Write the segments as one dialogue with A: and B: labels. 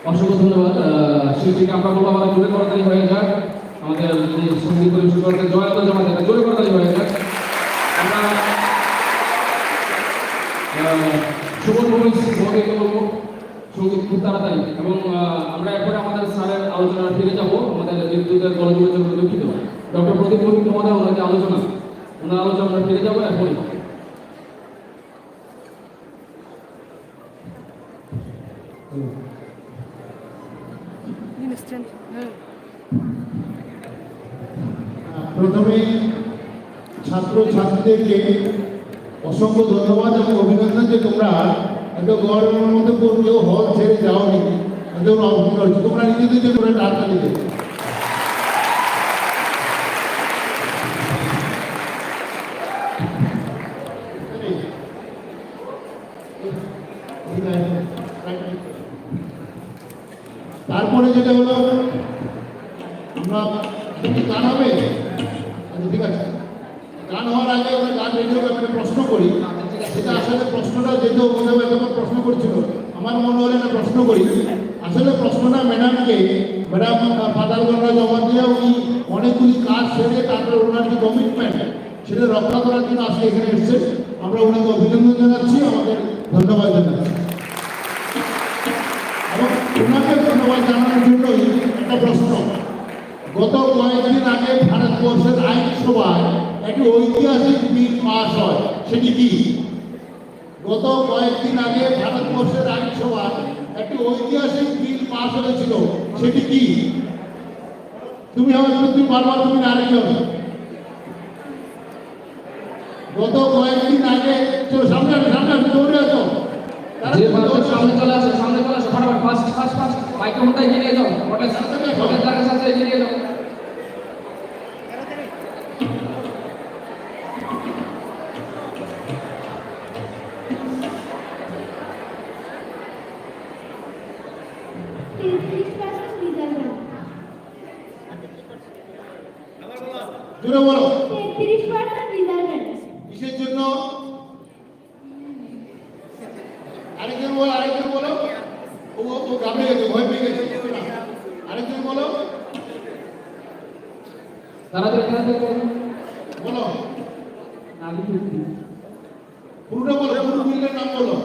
A: অসংখ্য ধন্যবাদ শিল্পীকে। আমরা বলবো আমাদের জোরে করতালি হয়ে যাক, আমাদের সঙ্গীত পরিবেশন করতে জয়ন্ত জামাতে জোরে করতালি হয়ে যাক। আমরা সুমন ভূমিকে বলবো সঙ্গীত খুব তাড়াতাড়ি, এবং আমরা এরপরে আমাদের স্যারের আলোচনা ফিরে যাবো। আমাদের বিদ্যুতের কলেজের জন্য দুঃখিত ডক্টর প্রদীপ ভৌমিক মহোদয় ওনার যে আলোচনা, ওনার আলোচনা আমরা ফিরে যাবো এরপরে।
B: প্রথমে ছাত্র ছাত্রীদেরকে অসংখ্য ধন্যবাদ এবং অভিনন্দন যে তোমরা এত গরমের মধ্যে কেউ হল ছেড়ে যাওনি, তোমরা নিজেদের জন্য টাকা দিতে। তারপরে যেটা হলো আমরা গান হবে, ঠিক আছে, গান হওয়ার আগে আমরা গান রেডিও ব্যাপারে প্রশ্ন করি। সেটা আসলে প্রশ্নটা যেহেতু যখন প্রশ্ন করছিল আমার মনে হলে না প্রশ্ন করি। আসলে প্রশ্নটা ম্যাডামকে, ম্যাডাম পাতালগড়া জমা দিয়ে উনি অনেকগুলি কাজ সেরে তারপরে ওনার যে কমিটমেন্ট সেটা রক্ষা করার জন্য আজকে এখানে এসছে। আমরা ওনাকে অভিনন্দন জানাচ্ছি, আমাদের ধন্যবাদ জানাচ্ছি। এবং ওনাকে ধন্যবাদ জানানোর জন্যই একটা প্রশ্ন। গত কয়েকদিন আগে ভারতবর্ষের আইনসভায় একটি ঐতিহাসিক বিল পাস হয়, সেটি কি? গত কয়েকদিন আগে ভারতবর্ষের আইনসভায় একটি ঐতিহাসিক বিল পাস হয়েছিল, সেটি কি? তুমি হয়তো তুমি বারবার তুমি আরেকজন। গত কয়েকদিন আগে সামনে সামনে দৌড়ে আছো,
A: সামনে চলে আসো, সামনে চলে আসো, ফটাফট ফাস্ট ফাস্ট ফাস্ট মাইকের মধ্যে এগিয়ে নিয়ে যাও, হোটেলের সাথে এগিয়ে নিয়ে যাও।
B: জোরে বলো
C: 33% রিজার্ভেন্ট।
B: কিসের জন্য? আরেকজন বলো, আরেকজন বলো। ও ঘাবড়ে গেছে, ভয় পেয়ে গেছে। আরেকজন বলো,
A: তাড়াতাড়ি তাড়াতাড়ি
B: বলো
A: আমি বলছি
B: পুরোটা বলো, পুরো বিলের নাম বলো।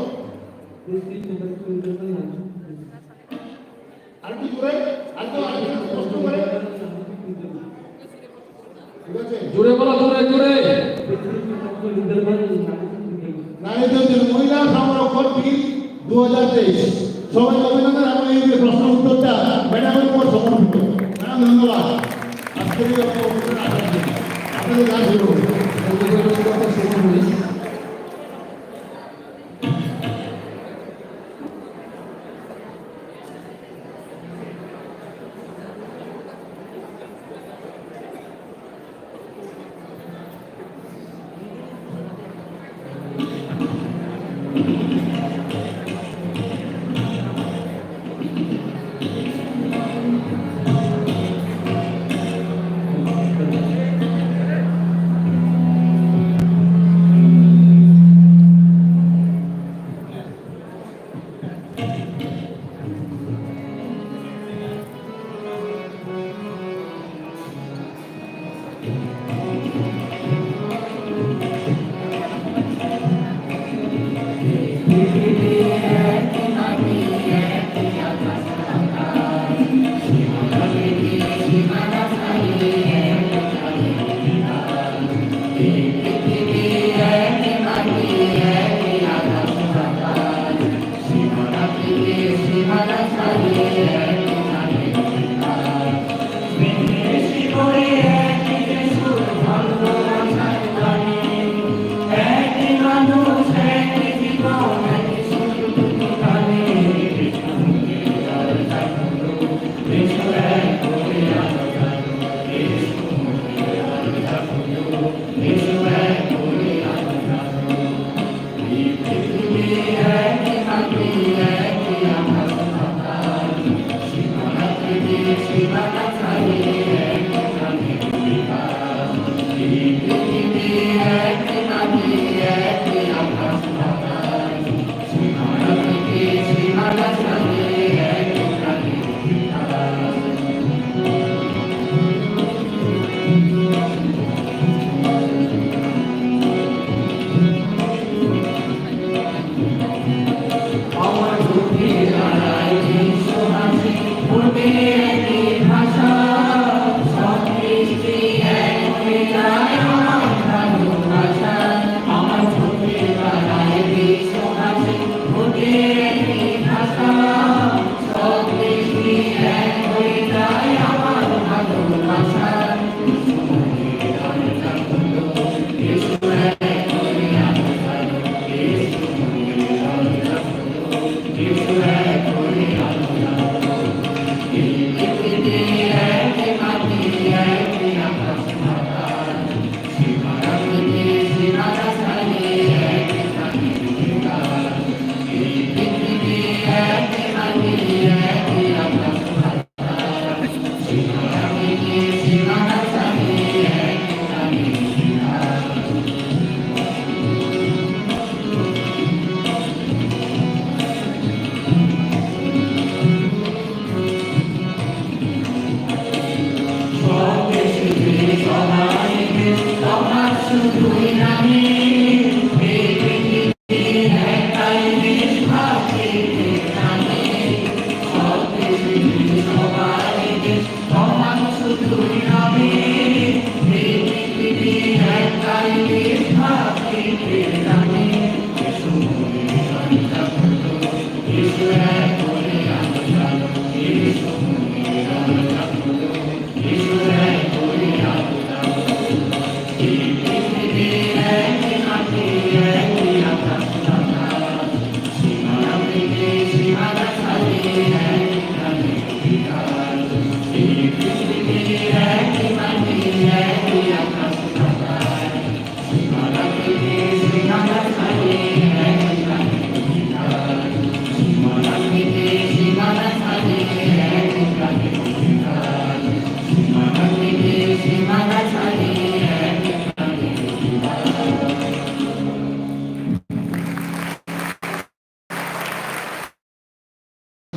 B: আরেকটু জোরে, আরেকটু কষ্ট করে। ঠিক আছে,
A: জোরে বলো, জোরে জোরে।
B: নারীদের মহিলা সংরক্ষণ বিল 2023। সবাই অভিনন্দন এবং এই যে প্রশ্ন উত্তরটা ম্যাডামের উপর সমর্পিত। ম্যাডাম ধন্যবাদ। আজকের এই অনুষ্ঠানে আসার জন্য। আপনাদের কাজ শুরু করুন।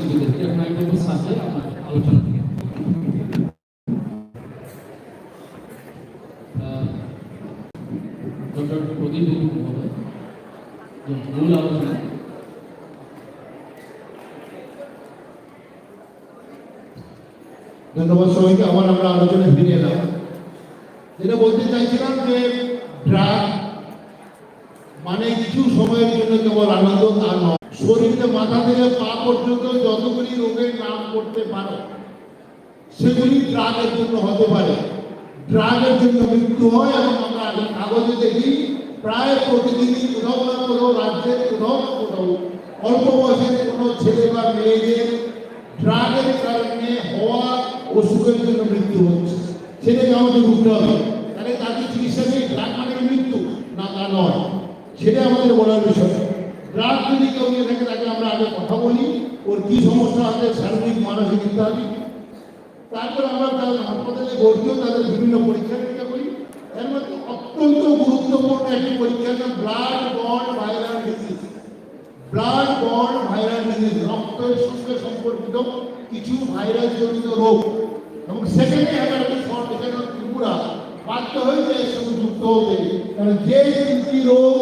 A: শিশুদের এরকম একটা অবস্থা আছে আমার আলোচনা থেকে ডক্টর প্রদীপ মহোদয় মূল আলোচনা।
B: ধন্যবাদ সবাইকে। আবার আমরা আলোচনায় ফিরে এলাম। যেটা বলতে চাইছিলাম যে ড্রাগ মানে কিছু সময়ের জন্য কেবল আনন্দ তা নয়, শরীরে মাথা থেকে পা পর্যন্ত যতগুলি রোগের নাম করতে পারো সেগুলি ড্রাগের জন্য হতে পারে। ড্রাগের জন্য মৃত্যু হয় এবং আমরা কাগজে দেখি প্রায় প্রতিদিনই কোথাও না কোথাও রাজ্যে কোথাও না কোথাও অল্প বয়সের কোনো ছেলে বা মেয়েদের ড্রাগের কারণে হওয়া অসুখের জন্য মৃত্যু হচ্ছে। সেটাকে আমাদের বুঝতে হবে। তাহলে তাদের চিকিৎসা নেই, ড্রাগ মানে মৃত্যু না, তা নয়। সেটা আমাদের বলার বিষয়। ড্রাগ যদি কেউ নিয়ে থাকে তাকে আমরা আগে কথা বলি, ওর কি সমস্যা আছে, শারীরিক মানসিক ইত্যাদি। তারপর আমরা তাদের হাসপাতালে ভর্তিও তাদের বিভিন্ন পরীক্ষা নিরীক্ষা করি। এর মধ্যে অত্যন্ত গুরুত্বপূর্ণ একটি পরীক্ষা হচ্ছে blood born viral disease. Blood born viral disease রক্তের সঙ্গে সম্পর্কিত কিছু ভাইরাস জনিত রোগ। এবং সেখানে আমরা এখানে ত্রিপুরা বাধ্য হয়েছে এর সঙ্গে যুক্ত হতে, কারণ যে তিনটি রোগ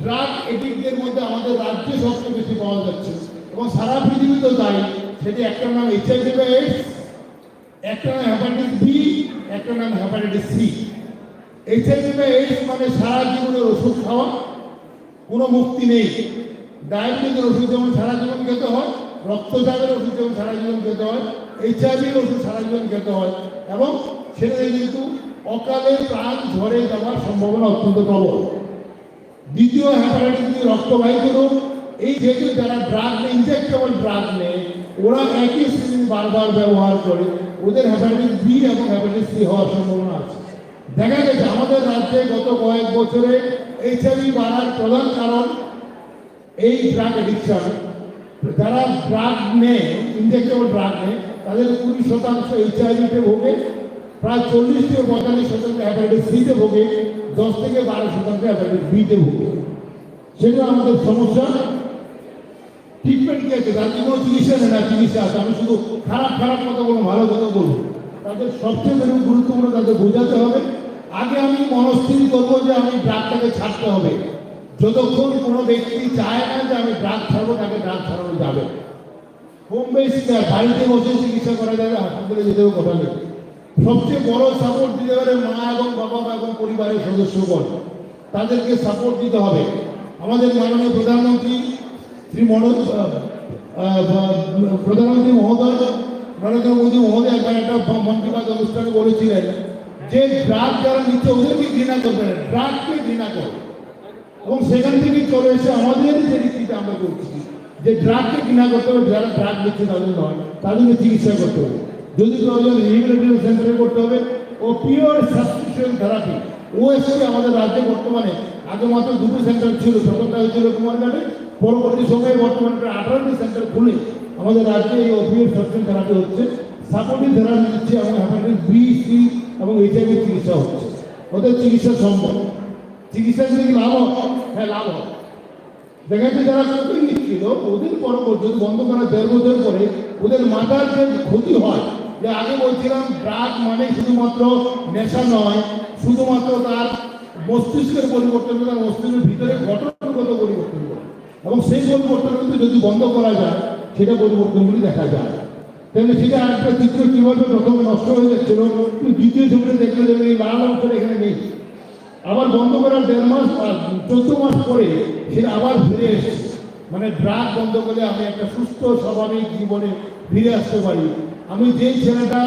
B: ড্রাগ এডিক্টদের মধ্যে আমাদের রাজ্যে সবচেয়ে বেশি পাওয়া যাচ্ছে এবং সারা পৃথিবীতেও তাই। সেটি একটার নাম HIV/AIDS, একটা নাম হেপাটাইটিস বি, একটা নাম হেপাটাইটিস সি। HIV/AIDS মানে সারা জীবনের ওষুধ খাওয়া, কোনো মুক্তি নেই। ডায়াবেটিসের ওষুধ যেমন সারা জীবন খেতে হয়, রক্তচাপের ওষুধ যেমন সারা জীবন খেতে হয়, HIV ওষুধ সারা জীবন খেতে হয় এবং সেটাতে কিন্তু অকালে প্রাণ ঝরে যাওয়ার সম্ভাবনা অত্যন্ত প্রবল। দ্বিতীয় হেপাটাইটিস বি রক্তবাহিত রোগ। এই যেহেতু যারা ড্রাগ নেই, ইনজেক্টেবল ড্রাগ নেই, ওরা একই সিরিঞ্জ বারবার ব্যবহার করে, ওদের হেপাটাইটিস বি এবং হেপাটাইটিস সি হওয়ার সম্ভাবনা আছে। দেখা গেছে আমাদের রাজ্যে গত কয়েক বছরে HIV বাড়ার প্রধান কারণ এই ড্রাগ এডিকশন। যারা ড্রাগ নেয়, ইনজেক্টেবল ড্রাগ নেয়, তাদের 20% HIV-তে ভোগে, প্রায় 40-45% হেপাটাইটিস সিতে ভোগে, 10-12% হেপাটাইটিস বিতে ভোগে। সেটা আমাদের সমস্যা। ট্রিটমেন্ট কি আছে? তাদের কোনো চিকিৎসা নেই না, চিকিৎসা আছে। আমি শুধু খারাপ খারাপ কথা বলবো, ভালো কথা বলবো। তাদের সবচেয়ে বেশি গুরুত্বপূর্ণ তাদের বোঝাতে হবে। আগে আমি মনস্থির করবো যে আমি ড্রাগটাকে ছাড়তে হবে। যতক্ষণ কোনো ব্যক্তি চায় না যে আমি ড্রাগ ছাড়বো, তাকে ড্রাগ ছাড়ানো যাবে। হোম বেস কেয়ার, বাড়িতে বসে চিকিৎসা করা যাবে, হাসপাতালে যেতেও কথা নেই। সবচেয়ে বড় সাপোর্ট দিতে পারে মা এবং বাবা এবং পরিবারের সদস্যগণ। তাদেরকে সাপোর্ট দিতে হবে। আমাদের মাননীয় প্রধানমন্ত্রী শ্রী প্রধানমন্ত্রী মহোদয় নরেন্দ্র মোদী মহোদয় একবার একটা মন কি বাত অনুষ্ঠানে বলেছিলেন যে ড্রাগ যারা নিচ্ছে ওদেরকে ঘৃণা করবে না, ড্রাগকে ঘৃণা করবে। এবং সেখান থেকে চলে এসে আমাদের যে রীতিটা আমরা করছি যে ড্রাগকে ঘৃণা করতে হবে, যারা ড্রাগ নিচ্ছে তাদের নয়, তাদেরকে চিকিৎসা করতে হবে। যদি প্রয়োজন রিহ্যাবিলিটেশন সেন্টারে করতে হবে ও পিওর সাবস্টিটিউশন থেরাপি। ওএসপি আমাদের রাজ্যে বর্তমানে আগে মাত্র 2টি সেন্টার ছিল, সরকারটা হয়েছিল কুমারঘাটে। পরবর্তী সময়ে বর্তমানে প্রায় 18টি সেন্টার খুলে আমাদের রাজ্যে এই ওপিওর সাবস্টিটিউশন থেরাপি হচ্ছে, সাপোর্টিভ থেরাপি দিচ্ছে এবং হেপাটাইটিস বি, সি এবং HIV চিকিৎসা হচ্ছে। ওদের চিকিৎসা সম্ভব। চিকিৎসা যদি লাভ হয়, হ্যাঁ লাভ হয়। দেখা যাচ্ছে যারা কোকিং নিচ্ছিল ওদের পরবর্তী বন্ধ করার 1.5 বছর পরে ওদের মাথার যে ক্ষতি হয়, যে আগে বলছিলাম ড্রাগ মানে শুধুমাত্র নেশা নয়, শুধুমাত্র তার মস্তিষ্কের পরিবর্তন, তার মস্তিষ্কের ভিতরে গঠনগত পরিবর্তন করে এবং সেই পরিবর্তন কিন্তু যদি বন্ধ করা যায় সেটা পরিবর্তনগুলি দেখা যায়। তাহলে সেটা আরেকটা চিত্র কীভাবে প্রথমে নষ্ট হয়ে যাচ্ছিল, দ্বিতীয় ছবিতে দেখলে যাবে এই লাল অংশটা এখানে নেই। আবার বন্ধ করার 1.5 মাস 14 মাস পরে সেটা আবার ফিরে এসেছে। মানে ড্রাগ বন্ধ করে আমি একটা সুস্থ স্বাভাবিক জীবনে ফিরে আসতে পারি। আমি যেই ছেলেটা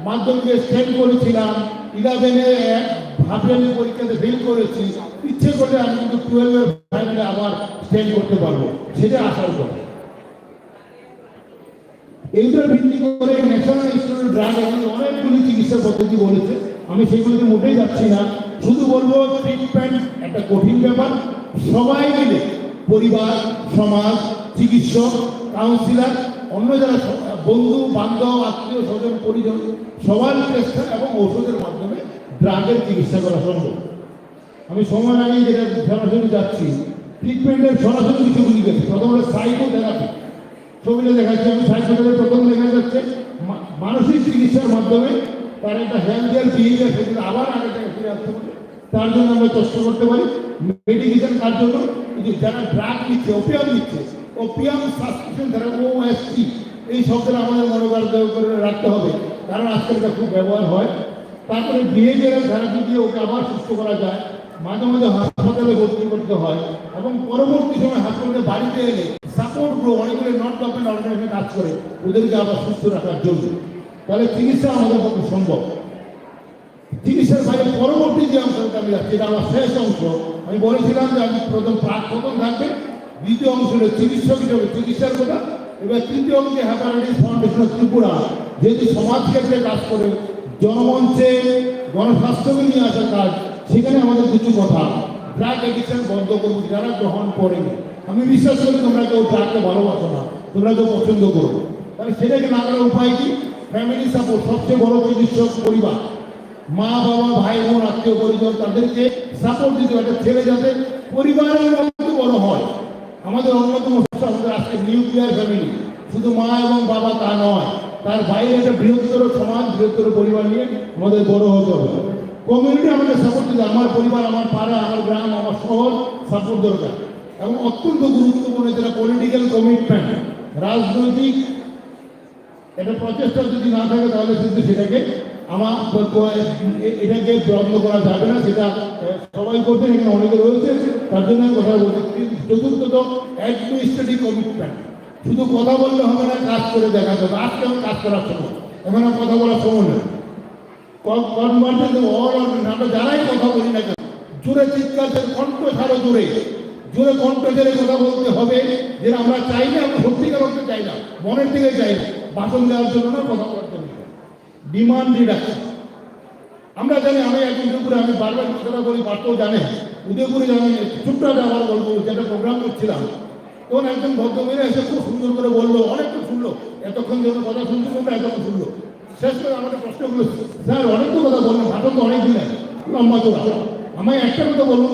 B: মাধ্যমিকে স্ট্যান্ড করেছিলাম, 11-এ হাফিয়ালি পরীক্ষাতে ফেল করেছি, ইচ্ছে করলে আমি কিন্তু 12-এর ফাইনালে আবার স্ট্যান্ড করতে পারবো। সেটা আসার কথা। এইটার ভিত্তি করে ন্যাশনাল ইনস্টিটিউট ড্রাগ অনেকগুলি চিকিৎসা পদ্ধতি বলেছে, আমি সেগুলোতে মোটেই যাচ্ছি না। শুধু বলবো ট্রিটমেন্ট একটা কঠিন ব্যাপার। সবাই মিলে পরিবার, সমাজ, চিকিৎসক, কাউন্সিলর, অন্য যারা বন্ধু বান্ধব, আত্মীয় স্বজন, পরিজন, সবার চেষ্টা এবং ওষুধের মাধ্যমে ড্রাগের চিকিৎসা করা সম্ভব। আমি সময় আগে যেটা সরাসরি যাচ্ছি, ট্রিটমেন্টের সরাসরি কিছু গুলি গেছে। প্রথমে সাইকোথেরাপি, তো ছবিটা দেখাচ্ছি আমি, 60 বছরের প্রথম দেখা যাচ্ছে মানসিক চিকিৎসার মাধ্যমে তার একটা হেলথিয়ার বিহেভিয়ার সেগুলো আবার আগে থেকে ফিরে আসতে পারে। তার জন্য আমরা চেষ্টা করতে পারি মেডিকেশন কার জন্য, কিন্তু যারা ড্রাগ নিচ্ছে, ওপিয়াম নিচ্ছে, ওপিয়াম সাবস্ক্রিপশন যারা OST, এই শব্দটা আমাদের মনোবল করে রাখতে হবে, কারণ আজকাল এটা খুব ব্যবহার হয়। তারপরে বিহেভিয়ারাল থেরাপি দিয়ে ওকে আবার সুস্থ করা যায়, মাঝে মাঝে হাসপাতালে ভর্তি করতে হয়, এবং পরবর্তী সময় হাসপাতালে বাড়িতে এলে সাপোর্ট গ্রুপ অনেকগুলো নন গভর্নমেন্ট অর্গানাইজেশন কাজ করে ওদেরকে আবার সুস্থ রাখার জন্য। তাহলে চিকিৎসা আমাদের পক্ষে সম্ভব। চিকিৎসার বাইরে পরবর্তী যে অংশটা আমি যাচ্ছি, এটা আমার শেষ অংশ। আমি বলেছিলাম যে আমি প্রথম থাকবে, দ্বিতীয় অংশ হলো চিকিৎসক হিসেবে চিকিৎসার কথা, এবার তৃতীয় অংশে হ্যাপাটাইটিস ফাউন্ডেশন অফ ত্রিপুরা যেহেতু সমাজ ক্ষেত্রে কাজ করে, জনমঞ্চে গণস্বাস্থ্যকে নিয়ে আসার কাজ, সেখানে আমাদের কিছু কথা। ড্রাগ এডিকশন বন্ধ করবো, যারা গ্রহণ করেনি, আমি বিশ্বাস করি তোমরা কেউ ড্রাগকে ভালোবাসো না, তোমরা কেউ পছন্দ করো, তাহলে সেটাকে না করার উপায় কি? ফ্যামিলি সাপোর্ট, সবচেয়ে বড় চিকিৎসক পরিবার, মা বাবা ভাই বোন আত্মীয় পরিজন, তাদেরকে সাপোর্ট দিতে হবে। ছেলে যাতে পরিবারের মধ্যে বড় হয়। আমাদের অন্যতম সমস্যা আমাদের আজকে নিউক্লিয়ার ফ্যামিলি, শুধু মা এবং বাবা তা নয়, তার বাইরে একটা বৃহত্তর সমাজ, বৃহত্তর পরিবার নিয়ে আমাদের বড় হতে হবে। কমিউনিটি আমাদের সাপোর্ট দিতে, আমার পরিবার, আমার পাড়া, আমার গ্রাম, আমার শহর সাপোর্ট দরকার। এবং অত্যন্ত গুরুত্বপূর্ণ যেটা পলিটিক্যাল কমিটমেন্ট, রাজনৈতিক একটা প্রচেষ্টা যদি না থাকে তাহলে কিন্তু সেটাকে এটাকে বন্ধ করা যাবে না। সেটা সবাই করছেন, এখানে অনেকে রয়েছে, তার জন্য আমি কথা বলছি। চতুর্থত অ্যাডমিনিস্ট্রেটিভ কমিটমেন্ট, শুধু কথা বললে হবে না, কাজ করে দেখা যাবে। আজকে আমি কাজ করার সময়, এখন আর কথা বলার সময় নেই। আমরা যারাই কথা বলি না কেন, জোরে চিৎকার, কণ্ঠ ছাড়ো, জোরে জোরে কণ্ঠ ছেড়ে কথা বলতে হবে, যে আমরা চাই না, আমরা সত্যিকার অর্থে চাই না, মনের থেকে চাই না, ভাষণ দেওয়ার জন্য না, কথা বলার জন্য। ডিমান্ড রিডাকশন, আমরা জানি, আমি একজন উদয়পুরে, আমি বারবার কথাটা বলি, পাঠও জানে, উদয়পুরে আমি ছোট্ট আমার গল্প একটা প্রোগ্রাম করছিলাম, তখন একজন ভদ্রমহিলা এসে খুব সুন্দর করে বললো, অনেকটা শুনলো, এতক্ষণ যখন কথা শুনতে শুনলো এতক্ষণ শুনলো, শেষ করে আমাদের প্রশ্ন করলো, স্যার অনেক তো কথা বললাম, ভাষণ তো অনেক দিন লম্বা তো, আমায় একটা কথা বলুন,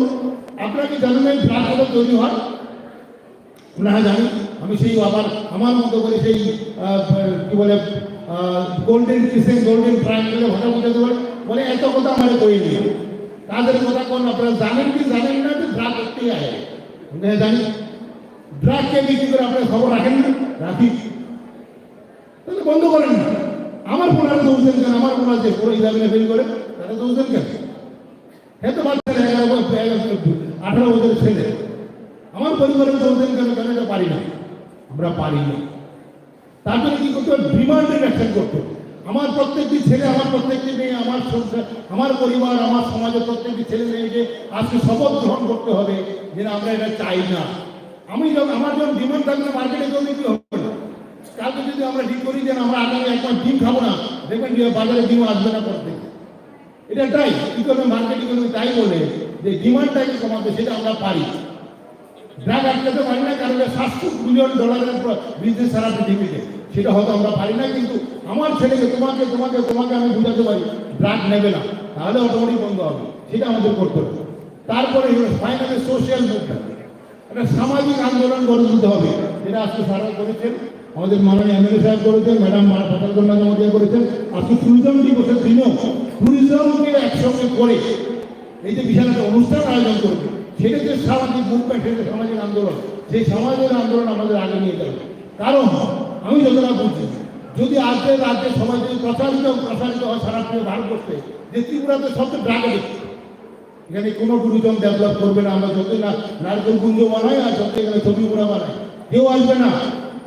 B: আপনারা কি জানেন এই ড্রাগ কোথা তৈরি হয়? না জানি। আমি সেই আবার আমার মতো করে সেই কি বলে গোল্ডেন কিসেন, গোল্ডেন ট্রায়াঙ্গেলে ভাষা বোঝাতে পারে, বলে এত কথা আমার কই নিয়ে তাদের কথা কোন আপনারা জানেন কি জানেন না যে ড্রাগ করতেই আয়? জানি। ড্রাগকে বিক্রি করে আপনারা খবর রাখেন না? রাখি। তাহলে বন্ধ করেন না। আমার পোলার দৌড়ছেন কেন? আমার পোলার যে পুরো 11 ফেল করে তারা দৌড়ছেন কেন? এত বাচ্চা 18 বছরের ছেলে, আমার পরিবারের দৌড়ছেন কেন? কেন এটা পারি না, আমরা পারি না। তারপরে কি করতে হবে? ডিমান্ডেড অ্যাকশন করতে হবে। আমার প্রত্যেকটি ছেলে, আমার প্রত্যেকটি মেয়ে, আমার সংসার, আমার পরিবার, আমার সমাজের প্রত্যেকটি ছেলে মেয়েকে আজকে শপথ গ্রহণ করতে হবে যে আমরা এটা চাই না। আমি যখন আমার যখন ডিমান্ড থাকলে মার্কেটে জমি কি হবে না। কালকে যদি আমরা ঠিক করি যে আমরা আগামী 1 মাস ডিম খাবো না, দেখবেন যে বাজারে ডিম আসবে না করতে। এটা তাই ইকোনমি, মার্কেট ইকোনমি তাই বলে যে ডিমান্ডটাকে কমাতে, সেটা আমরা পারি। ড্রাগ আটকাতে পারি না, কারণ $700 বিলিয়ন বিজনেস সারা পৃথিবীতে, সেটা হয়তো আমরা পারি না। কিন্তু আমার ছেলেকে তোমাকে তোমাকে তোমাকে আমি বুঝাতে পারি ড্রাগ নেবে না, তাহলে অটোমেটিক বন্ধ হবে। সেটা আমাদের করতে হবে। তারপরে ফাইনালি সোশ্যাল মুভমেন্ট, একটা সামাজিক আন্দোলন গড়ে তুলতে হবে, যেটা আজকে সারা করেছেন আমাদের মাননীয় এমএলএ সাহেব করেছেন, ম্যাডাম পাটালকন্যা মহোদয় করেছেন। আজকে ট্যুরিজম দিবসের দিনও ট্যুরিজমকে একসঙ্গে করে এই যে বিশাল একটা অনুষ্ঠান আয়োজন করবে, সেটা যে সামাজিক মুভমেন্ট, সেটা সামাজিক আন্দোলন, সেই সামাজিক আন্দোলন আমাদের আগে নিয়ে যাবে। কারণ আমি যতটা বুঝছি, যদি আজকের রাজ্যের সবাই যদি প্রসারিত হয় সারা ভারতবর্ষে, যে ত্রিপুরাতে সবচেয়ে ড্রাগ এডিক্ট, এখানে কোনো ট্যুরিজম ডেভেলপ করবে না। আমরা যতই না নারকেল কুঞ্জ বানাই আর যত এখানে ছবি ঘোরা বানাই, কেউ আসবে না।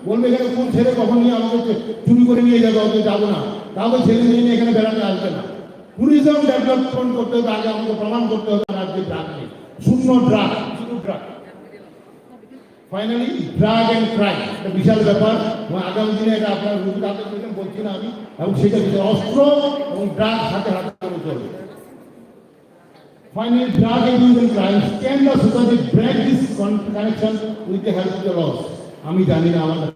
B: বলবে এখানে কোন ছেলে কখন নিয়ে আমাকে চুরি করে নিয়ে যাবে, ওকে যাবো না, তাহলে ছেলে নিয়ে এখানে বেড়াতে আসবে না। ট্যুরিজম ডেভেলপমেন্ট করতে হবে, আগে আমাকে প্রমাণ করতে হবে রাজ্যে ড্রাগ নেই, শূন্য ড্রাগ, শুধু drug. Finally drug and crime একটা বিশাল ব্যাপার, এবং আগামী দিনে এটা আপনার রুজু হাতে করছেন বলছি না আমি, এবং সেটা অস্ত্র এবং ড্রাগ হাতে হাতে করে চলবে। Finally, drug abuse and crime. Can the society break this connection with the help of the laws? আমি জানি না, আমার কাছে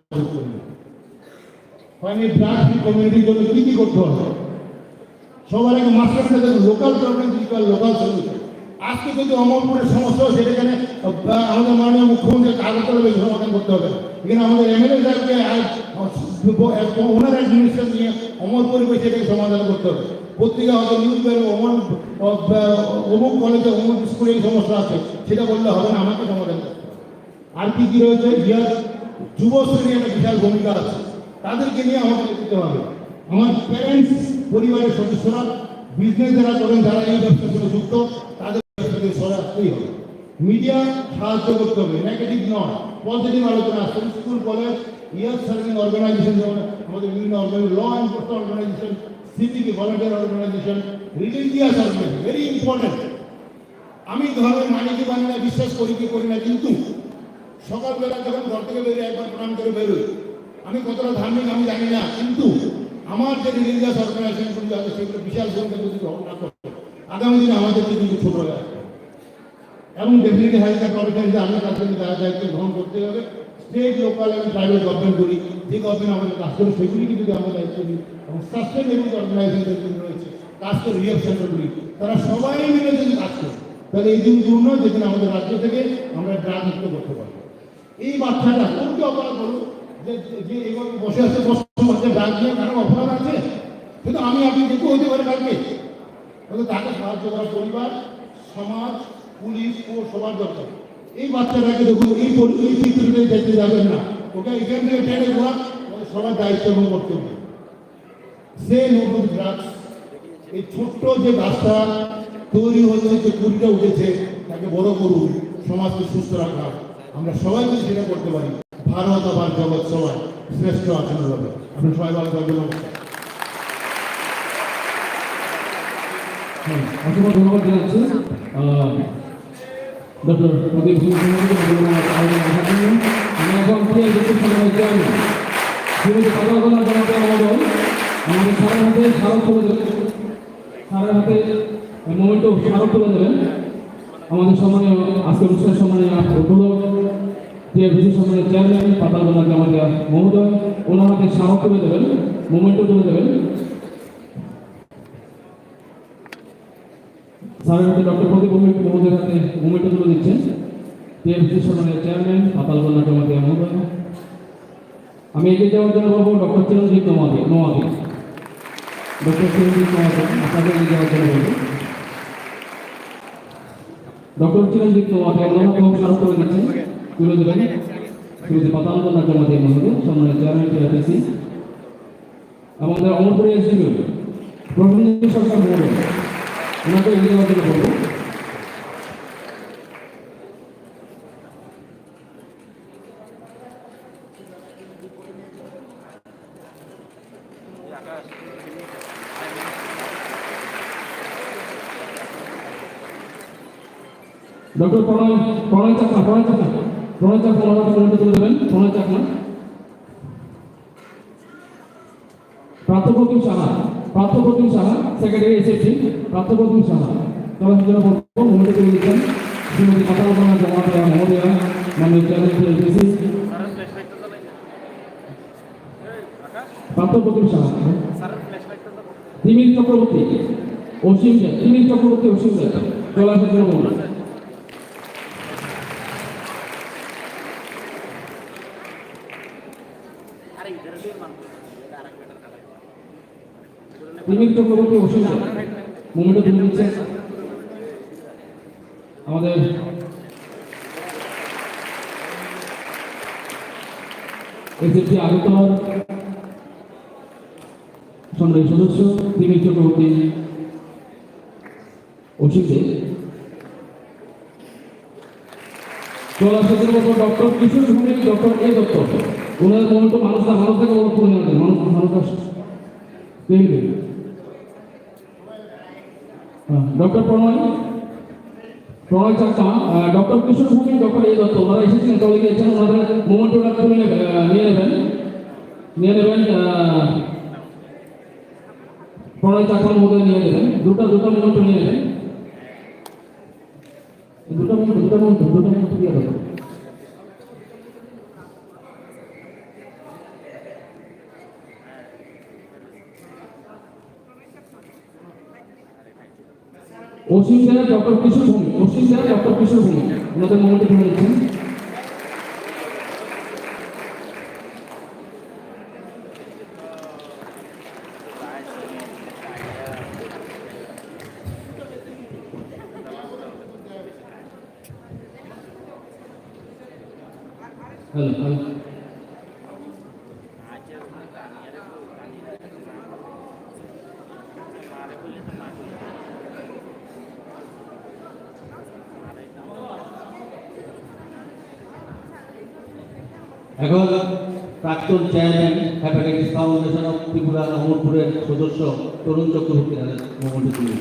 B: ফাইনালি ড্রাগ কমিউনিটির জন্য কি কি করতে হবে? সবার আগে master local problem, local solution. আজকে যদি অমরপুরের সমস্যা হয়, সেটা এখানে আমাদের মাননীয় মুখ্যমন্ত্রী আগরতলা সমাধান করতে হবে। এখানে আমাদের এমএলএ সাহেবকে ওনার অ্যাডমিনিস্ট্রেশন নিয়ে অমর পরিবেশে এটাকে সমাধান করতে হবে। পত্রিকা হয়তো নিউজ বেরো অমুক কলেজে অমুক স্কুলে এই সমস্যা আছে, সেটা বললে হবে না, আমাকে সমাধান করতে হবে। আর কি কী রয়েছে, ইয়ার যুব শ্রেণী একটা বিশাল ভূমিকা আছে, তাদেরকে নিয়ে আমাকে দিতে হবে। আমার প্যারেন্টস, পরিবারের সদস্যরা, বিজনেস যারা করেন, যারা এই ব্যবসার সঙ্গে যুক্ত, তাদের ব্যবসাকে সরে আসতেই হবে। মিডিয়া সাহায্য করতে হবে, নেগেটিভ নয়, পজিটিভ আলোচনা আসছে। School, college, year serving organisation, যেমন আমাদের বিভিন্ন organisation, law enforcement organisation, civic volunteer organisation, religious organisation, very important. আমি ধর্মের মানি কি মানি না, বিশ্বাস করি কি করি না, কিন্তু সকালবেলা যখন ঘর থেকে বেরোয় একবার প্রণাম করে বেরোয়। আমি কতটা ধার্মিক আমি জানি না, কিন্তু আমার যে রিলিজিয়াস অর্গানাইজেশনগুলি আছে সেগুলো বিশাল ভূমিকা যদি গ্রহণ না করে, আগামী দিনে আমাদেরকে কিন্তু ছোট হয়ে আসবে। এবং ডেফিনেটলি হেলথ কেয়ার প্রফেশন যে আমরা তাদের দায়িত্ব গ্রহণ করতে হবে। স্টেট, লোকাল এবং প্রাইভেট গভর্নমেন্টগুলি, যে গভর্নমেন্ট আমাদের কাজ করে সেগুলিকে যদি আমরা দায়িত্ব দিই, এবং সাস্টেনেবল অর্গানাইজেশন রয়েছে, কাজ করে রিহেব সেন্টারগুলি, তারা সবাই মিলে যদি কাজ করে, তাহলে এই দিন দূর নয় যেখানে আমাদের রাজ্য থেকে আমরা ড্রাগ মুক্ত করতে পারবো। এই বাচ্চাটা কোনটি অপরাধ করুন, যে এইভাবে বসে আছে, বসে ড্রাগ নিয়ে কারো অপরাধ আছে, কিন্তু আমি আপনি দেখতে হইতে পারে কালকে, তাকে সাহায্য করা পরিবার, সমাজ, পুলিশ ও সবার দরকার। এই বাচ্চাটাকে দেখুন, এই চিত্রটাই যেতে যাবেন না, ওকে এখান থেকে টেনে ঘোরা, সবার দায়িত্ব এবং কর্তব্য। সে নতুন ড্রাগস, এই ছোট্ট যে গাছটা তৈরি হয়েছে, যে কুড়িটা উঠেছে, তাকে বড় করুন, সমাজকে সুস্থ রাখা। আমরা সবাই যদি সেটা করতে পারি, ভারত আবার জগৎ সবাই শ্রেষ্ঠ আচরণ হবে। আপনি সবাই ভালো থাকবেন।
A: অসংখ্য ধন্যবাদ জানাচ্ছি ডক্টর প্রদীপ সিং আমি এখন শ্রীমতী পাতালগোলা জনতা মহোদয় আমাদের সারের হাতে স্মারক তুলে দেবেন, সারের হাতে মোমেন্টও স্মারক তুলে দেবেন। আমাদের সম্মানীয় আজকের অনুষ্ঠানের সম্মানীয় উদ্বোধক টিআরবিসি সম্মানের চেয়ারম্যান পাতালগোলা জনতা মহোদয় ওনার হাতে স্মারক তুলে দেবেন, মোমেন্টও তুলে দেবেন। স্যারের হাতে ডক্টর প্রদীপ মহোদয়ের হাতে মোমেন্টো তুলে দিচ্ছেন টিএমসি সম্মানের চেয়ারম্যান পাতালগোলা জমাতে মহোদয়। আমি এগিয়ে যাওয়ার জন্য বলবো ডক্টর চিরঞ্জিত নোয়াদি, ডক্টর চিরঞ্জিত নোয়াদি আপনাকে এগিয়ে যাওয়ার জন্য বলবো। ডক্টর চিরঞ্জিত নোয়াদি ওনাকে স্মারক করে দিচ্ছেন, তুলে দেবেন শ্রীমতী পাতালগোলা জমাতে মহোদয় সম্মানের চেয়ারম্যান টিআরবিসি। আমাদের অমরপুরে এসডিপি প্রসেনজিৎ সরকার মহোদয় ওনাকে এগিয়ে যাওয়ার জন্য বলবো। ডক্টর প্রণয় চাকমা ওনারা তুলে দেবেন। প্রণয় চাকমা, প্রাপ্তপ্রতিম সাহা সেক্রেটারি এসএসসি, প্রাপ্তপ্রতিম সাহা সবার জন্য বলবো মোমেন্টে তুলে দিচ্ছেন শ্রীমতী পাতালগোলা জমাতে মহোদয়া মাননীয় চেয়ারম্যান এসএসসি। প্রাপ্তপ্রতিম সাহা, তিমিল চক্রবর্তী অসীম চলে আসার জন্য বলবো। তিমিল চক্রবর্তী অসীম মোমেন্টে তুলে দিচ্ছে আমাদের এসএসসি আগরতলার সম্মানিত সদস্য তিমিল চক্রবর্তী অসীম চলে আসার জন্য ডক্টর কিশোর ভূমি, ডক্টর এ দত্ত ওনাদের মোমেন্ট মানুষটাকে বড় করে নেওয়া যায়, মানুষ ডক্টর প্রণয় চাকমা, ডক্টর কিশোর ভূমি, ডক্টর এ দত্ত ওনারা এসেছিলেন, চলে গিয়েছেন। ওনাদের মোমেন্টটা নিয়ে নেবেন প্রণয় চাকমা মহোদয় নিয়ে নেবেন। দুটো মোমেন্ট নিয়ে নেবেন, দুটো মোমেন্ট দিয়ে দেবেন। অসীম স্যার, ডক্টর কিশোর ভূমি ওনাদের মোমেন্টে তুলে দিচ্ছেন। হ্যালো
D: এখন প্রাক্তন chairman hepatitis foundation of Tripura অমরপুরের সদস্য তরুণ চক্রবর্তী মোহাম্মদ তুলি।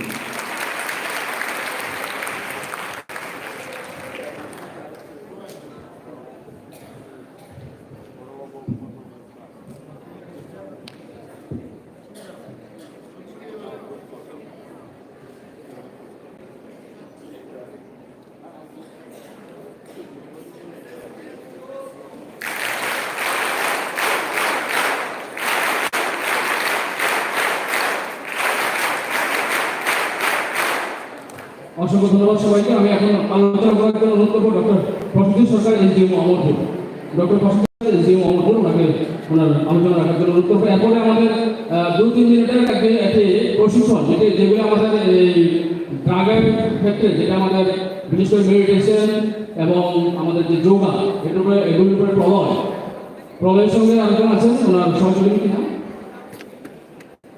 A: অসংখ্য ধন্যবাদ সবাইকে। আমি এখন আলোচনা করার জন্য অনুরোধ করবো ডক্টর প্রসিদ্ধ সরকার এসডিএম অমরপুর। ডক্টর প্রসিদ্ধ এসডিএম অমরপুর ওনাকে ওনার আলোচনা রাখার জন্য অনুরোধ করবো। এরপরে আমাদের 2-3 মিনিটের একটি প্রশিক্ষণ যেগুলো আমাদের এই ড্রাগের ক্ষেত্রে যেটা আমাদের বিশেষ করে মেডিটেশন এবং আমাদের যে যোগা এগুলোর উপরে প্রলয়ের সঙ্গে আলোচনা আছেন ওনার সহযোগী কিনা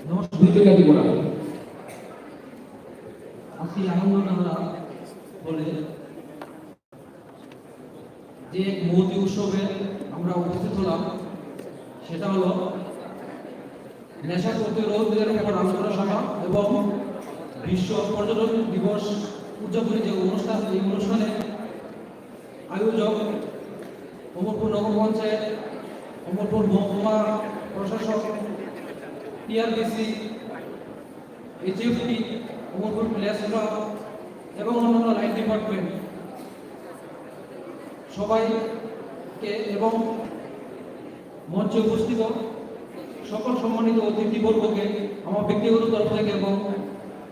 A: নমস্কার করা
E: আজকে আনন্দনারা বলে যে মহতী উৎসবে আমরা উপস্থিত হলাম সেটা হলো নেশা প্রতিরোধের উপর আলোচনা সভা এবং বিশ্ব পর্যটন দিবস উদযাপনের যে অনুষ্ঠান, এই অনুষ্ঠানে আয়োজক অমরপুর নগর পঞ্চায়েত, অমরপুর মহকুমা প্রশাসক, টিআরবিসি, এইচএফটি, অমরপুর প্লেস ক্লাব এবং অন্যান্য লাইন ডিপার্টমেন্ট সবাইকে এবং মঞ্চে উপস্থিত সকল সম্মানিত অতিথিবর্গকে আমার ব্যক্তিগত তরফ থেকে এবং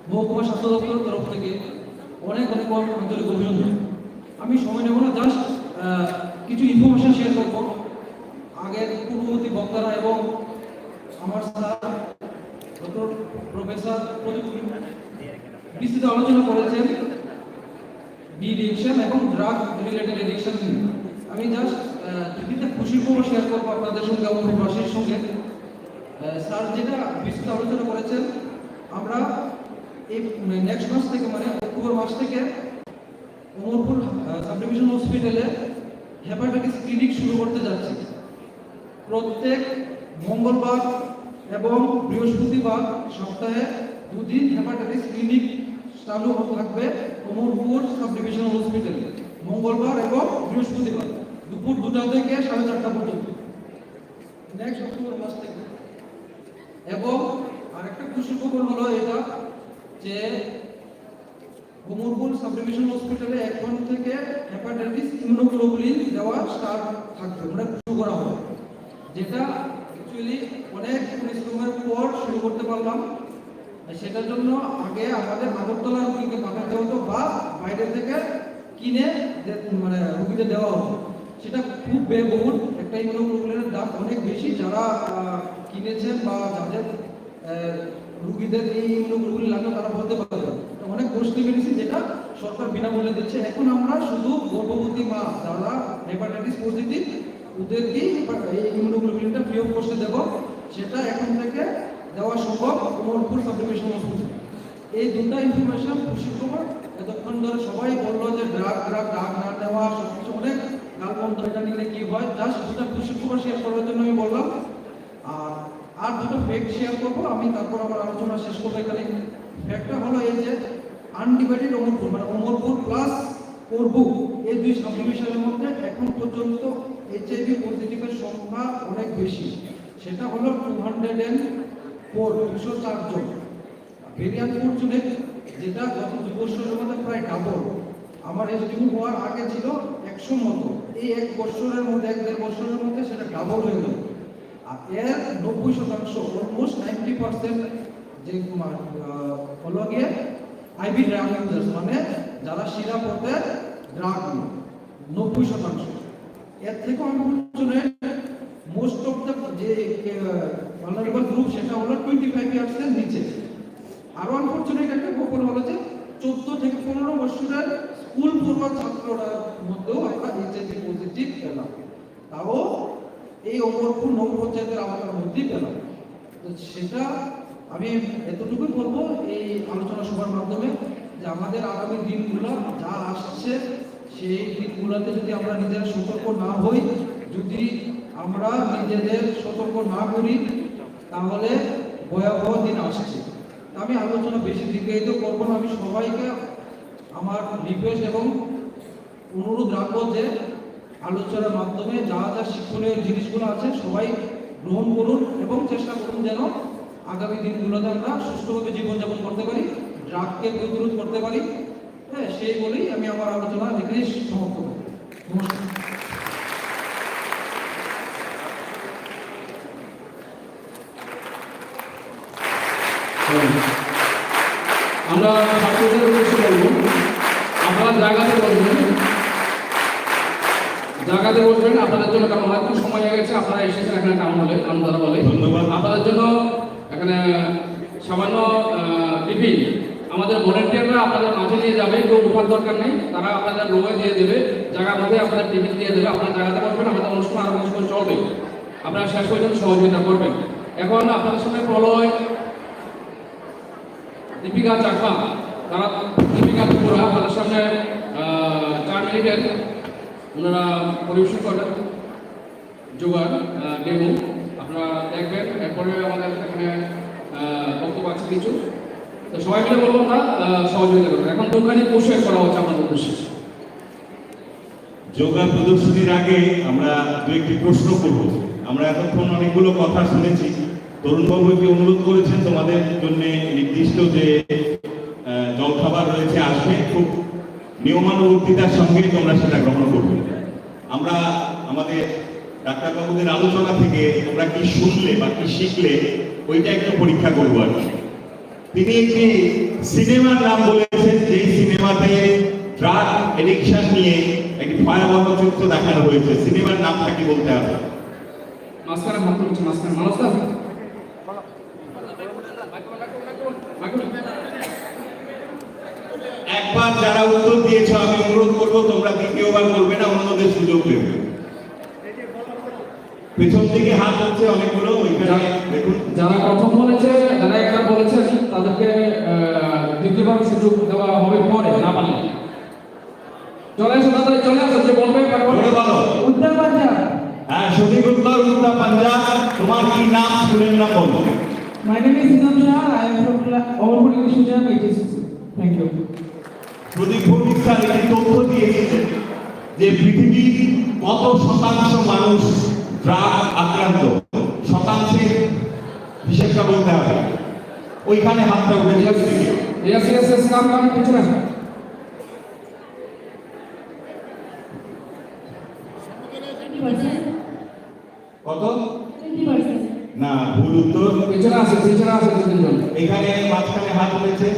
E: মহকুমা স্বাস্থ্য দপ্তরের তরফ থেকে অনেক অনেক আন্তরিক অভিনন্দন। আমি সময় নেব না, জাস্ট কিছু ইনফরমেশন শেয়ার করব। আগের পূর্ববর্তী বক্তারা এবং আমার স্যার ডক্টর প্রফেসর প্রদীপ বিস্তৃত আলোচনা করেছেন ডি এডিকশন এবং ড্রাগ রিলেটেড এডিকশন নিয়ে। আমি জাস্ট তিনটা খুশির খবর শেয়ার করবো আপনাদের সঙ্গে, অমরপুরবাসীর সঙ্গে। স্যার যেটা বিস্তৃত আলোচনা করেছেন, আমরা এই নেক্সট মাস থেকে মানে অক্টোবর মাস থেকে অমরপুর সাব ডিভিশন হসপিটালে হেপাটাইটিস ক্লিনিক শুরু করতে যাচ্ছি। প্রত্যেক মঙ্গলবার এবং বৃহস্পতিবার সপ্তাহে 2 দিন হেপাটাইটিস ক্লিনিক চালু থাকবে অমরপুর সাব ডিভিশন হসপিটালে, মঙ্গলবার এবং বৃহস্পতিবার দুপুর 2টা থেকে 4:30 পর্যন্ত নেক্সট অক্টোবর মাস থেকে। এবং আরেকটা খুশি খবর হলো এটা যে অমরপুর সাব ডিভিশন হসপিটালে এখন থেকে হেপাটাইটিস ইমিউনোগ্লোবুলিন দেওয়া স্টার্ট থাকবে, মানে শুরু করা হবে, যেটা অ্যাকচুয়ালি অনেক পরিশ্রমের পর শুরু করতে পারলাম। সেটার জন্য আগে আমাদের আগরতলা রোগীকে পাঠাতে হতো বা বাইরে থেকে কিনে মানে রোগীদের দেওয়া হতো। সেটা খুব ব্যয়বহুল, একটা ইমিউনোগ্লোবুলিনের দাম অনেক বেশি। যারা কিনেছেন বা যাদের রোগীদের এই ইমিউনোগ্লোবুলিন লাগবে তারা বলতে পারবেন, অনেক কস্টলি মেডিসিন যেটা সরকার বিনামূল্যে দিচ্ছে। এখন আমরা শুধু গর্ভবতী মা যারা হেপাটাইটিস পজিটিভ ওদেরকেই এই ইমিউনোগ্লোবুলিনটা ফ্রি অফ কস্টে দেব। সেটা এখন থেকে দেওয়া সম্ভব অমরপুর সাব ডিভিশন হসপিটাল। এই দুটা ইনফরমেশন খুশি খবর। এতক্ষণ ধরে সবাই বললো যে ড্রাগ না দেওয়া সবকিছু অনেক গালমন্ত্র, এটা নিলে কি হয়, জাস্ট দুটা খুশি খবর শেয়ার করার জন্য আমি বললাম। আর দুটো ফ্যাক্ট শেয়ার করবো আমি, তারপর আমার আলোচনা শেষ করবো এখানে। ফ্যাক্টটা হলো এই যে আনডিভাইডেড অমরপুর মানে অমরপুর প্লাস করবু এই 2 সাব ডিভিশনের মধ্যে এখন পর্যন্ত এইচআইভি পজিটিভের সংখ্যা অনেক বেশি। সেটা হলো 204 জন। ভেরিয়ান্ট ফরচুনেট যেটা গত 2 বছরের মধ্যে প্রায় ডাবল। আমার এসডিউ হওয়ার আগে ছিল 100 মতো, এই 1 বছরের মধ্যে 1-1.5 বছরের মধ্যে সেটা ডাবল হয়ে গেল। আর এর 90% অলমোস্ট 90% যে হলো গিয়ে আইভি ড্রাগ ইউজার্স, মানে যারা সিরাপ হতে ড্রাগ 90%। এর থেকে আনফরচুনেট মোস্ট অফ দ্য যে ভালনারেবল গ্রুপ সেটা হলো 25 ইয়ার্সের নিচে। আরো আনফরচুনেট একটা খবর হলো যে 14 থেকে 15 বছরের স্কুল পড়ুয়া ছাত্ররা মধ্যেও আমরা এইচআইভি পজিটিভ পেলাম। তাও এই অমরপুর নগর পঞ্চায়েতের আওতার মধ্যেই পেলাম। তো সেটা আমি এতটুকুই বলবো এই আলোচনা সভার মাধ্যমে, যে আমাদের আগামী দিনগুলো যা আসছে সেই দিনগুলোতে যদি আমরা নিজেরা সতর্ক না হই, যদি আমরা নিজেদের সতর্ক না করি, তাহলে ভয়াবহ দিন আসছে। আমি আলোচনা বেশি দীর্ঘায়িত করবো না। আমি সবাইকে আমার রিকোয়েস্ট এবং অনুরোধ রাখবো যে আলোচনার মাধ্যমে যা যা শিক্ষণীয় জিনিসগুলো আছে সবাই গ্রহণ করুন এবং চেষ্টা করুন যেন আগামী দিনগুলোতে আমরা সুষ্ঠুভাবে জীবনযাপন করতে পারি, ড্রাগকে প্রতিরোধ করতে পারি। হ্যাঁ, সেই বলেই আমি আমার আলোচনা এখানেই সমাপ্ত করব। নমস্কার।
A: আমরা ছাত্রদের উদ্দেশ্যে বলবো, আপনারা জায়গাতে বসবেন, জায়গাতে বসবেন। আপনাদের জন্য কারণ অনেক সময় হয়ে গেছে, আপনারা এসেছেন এখানে টাউন হলে, টাউন দ্বারা বলে
F: ধন্যবাদ।
A: আপনাদের জন্য এখানে সামান্য টিফিন আমাদের ভলেন্টিয়াররা আপনাদের মাঝে নিয়ে যাবে, কেউ উঠার দরকার নেই, তারা আপনাদের রুমে দিয়ে দেবে, জায়গার মধ্যে আপনাদের টিফিন দিয়ে দেবে। আপনার জায়গাতে বসবেন, আমাদের অনুষ্ঠান আরো অনুষ্ঠান চলবে, আপনারা শেষ পর্যন্ত সহযোগিতা করবেন। এখন আপনাদের সামনে প্রলয়, দীপিকা চাকমা, তারা দীপিকা ত্রিপুরা, তাদের সামনে 4 মিনিটের ওনারা পরিবেশন করবেন জোগাড় ডেমো, আপনারা দেখবেন। এরপরে আমাদের এখানে বক্তব্য আছে কিছু, তো সবাই মিলে বলবো আমরা সহযোগিতা করবো। এখন দোকানে বসে করা হচ্ছে আমাদের উদ্দেশ্যে।
F: যোগা প্রদর্শনীর আগে আমরা দু একটি প্রশ্ন করব। আমরা এতক্ষণ অনেকগুলো কথা শুনেছি। তরুণবাবুকে অনুরোধ করেছেন তোমাদের জন্য নির্দিষ্ট যে জলখাবার রয়েছে আসবে, খুব নিয়মানুবর্তিতার সঙ্গে তোমরা সেটা গ্রহণ করবে। আমরা আমাদের ডাক্তারবাবুদের আলোচনা থেকে তোমরা কি শুনলে বা কি শিখলে ওইটা একটু পরীক্ষা করবো আর কি। তিনি একটি সিনেমার নাম বলেছেন, যে সিনেমাতে ড্রাগ এডিকশন নিয়ে একটি ভয়াবহ চিত্র দেখানো হয়েছে। সিনেমার নামটা কি বলতে হবে?
A: মাঝখানে ভাত করছে, মাঝখানে মানুষ তো আছে।
F: একবার যারা উত্তর দিয়েছ আমি অনুরোধ করবো তোমরা দ্বিতীয়বার করবে না, অন্যদের সুযোগ দেবে। পেছন থেকে হাত হচ্ছে অনেকগুলো, ওইখানে দেখুন।
A: যারা প্রথম বলেছে, যারা একবার বলেছেন তাদেরকে দ্বিতীয়বার সুযোগ দেওয়া হবে পরে, না পারলে। চলে আসো দাদা, চলে আসো, যে বলবে
F: বলে বলো।
E: উত্তর পাঞ্জাব।
F: হ্যাঁ, সঠিক উত্তর উত্তর পাঞ্জাব। তোমার কি নাম শুনেন না বলো?
E: My name is Sinam Shah. I am from Awarpur English Medium HSC. Thank you.
F: Pradip Bhowmik sir একটি তথ্য দিয়েছিলেন যে পৃথিবীর কত শতাংশ মানুষ ড্রাগ আক্রান্ত, শতাংশের হিসেবটা বলতে হবে। ওইখানে হাতটা উঠে যাচ্ছে।
A: ইয়েস ইয়েস ইয়েস, কাম কাম, কিছু না।
C: 20%.
F: কত?
C: 20%.
F: না, ভুল উত্তর।
A: পিছনে আছে, পিছনে আছে তিনজন।
F: এখানে মাঝখানে হাত উঠেছে।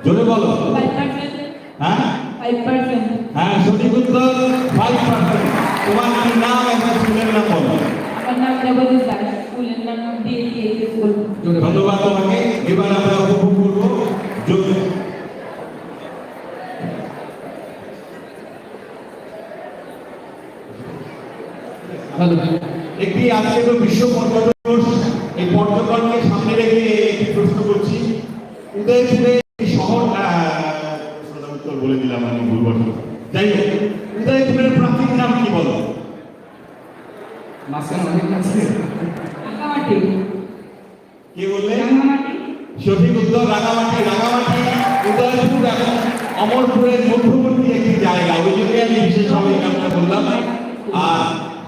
F: জোরে বলো।
C: 5%.
F: হ্যাঁ
C: 5%.
F: হ্যাঁ, সঠিক উত্তর 5%। তোমার কি নাম এবং স্কুলের নাম বলো?
C: আমার নাম দেবজিৎ দাস, স্কুলের নাম ডিএসি স্কুল।
F: ধন্যবাদ তোমাকে। এবার আমরা উপভোগ করবো একটি আজকে তো বিশ্ব পর্যটন দিবস। এই পর্যটনকে সামনে রেখে একটি প্রশ্ন করছি। উদয়পুরে শহর প্রশ্নটার উত্তর বলে দিলাম আমি ভুলবশত। যাই হোক, উদয়পুরের প্রাচীন নাম কি বলো?
A: মাঝখানে অনেক আছে।
C: রাঙামাটি।
F: কে বললে?
C: রাঙামাটি।
F: সঠিক উত্তর রাঙামাটি। রাঙামাটি উদয়পুর এবং অমরপুরের মধ্যবর্তী একটি জায়গা, ওই জন্য আমি বিশেষভাবে এই নামটা বললাম। আর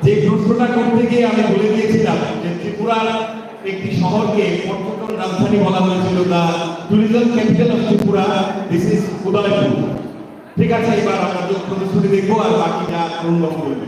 F: যে প্রশ্নটা করতে গিয়ে আমি বলে দিয়েছিলাম যে ত্রিপুরার একটি শহরকে পর্যটন রাজধানী বলা হয়েছিল, the tourism capital of Tripura, this is Udaipur. ঠিক আছে, এবার আমরা যোগ প্রদর্শনী দেখবো আর বাকিটা অন্য করবে।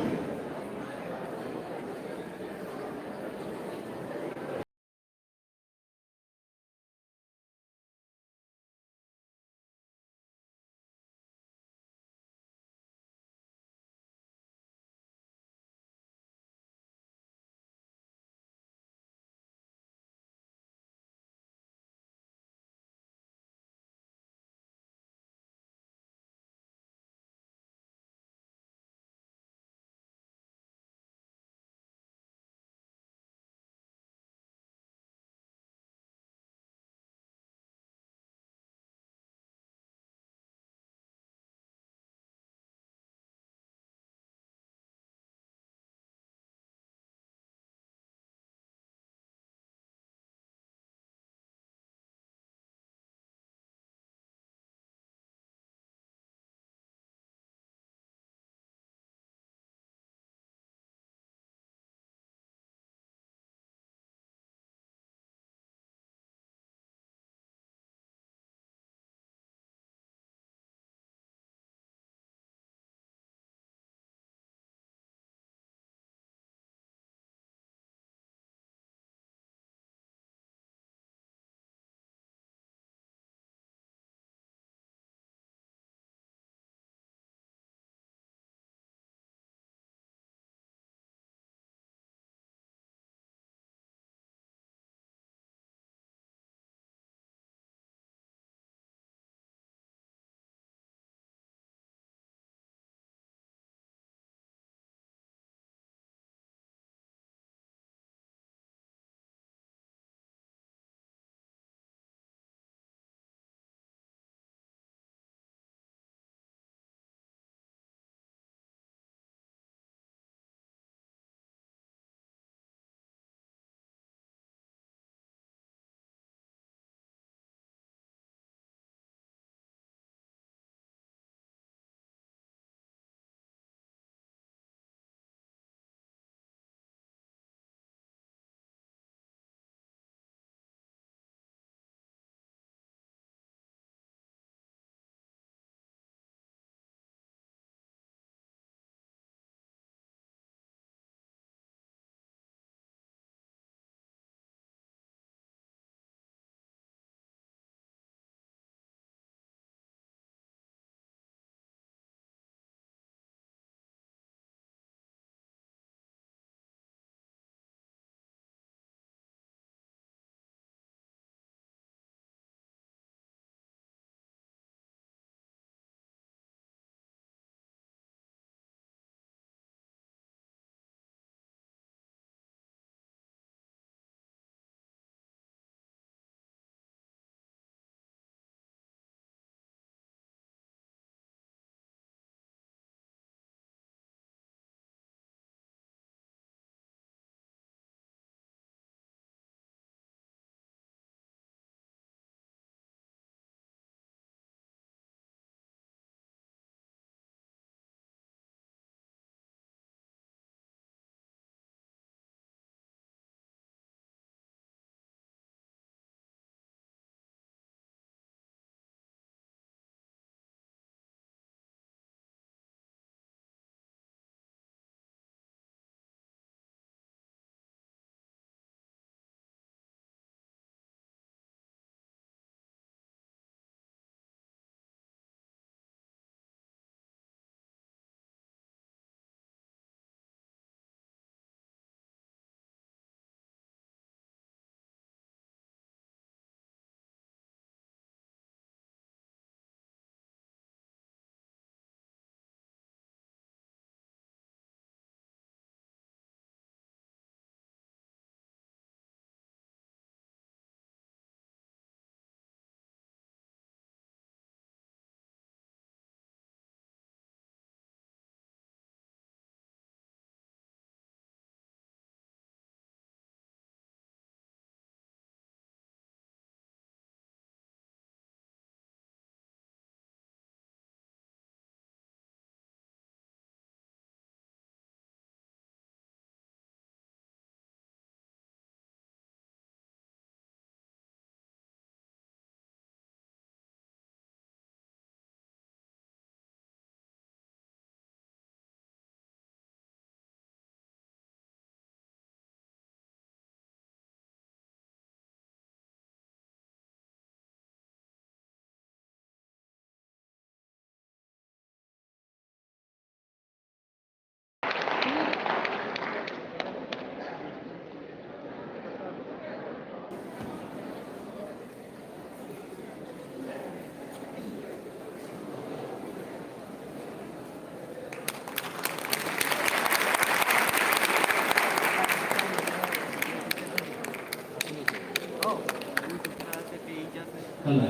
A: হ্যালো,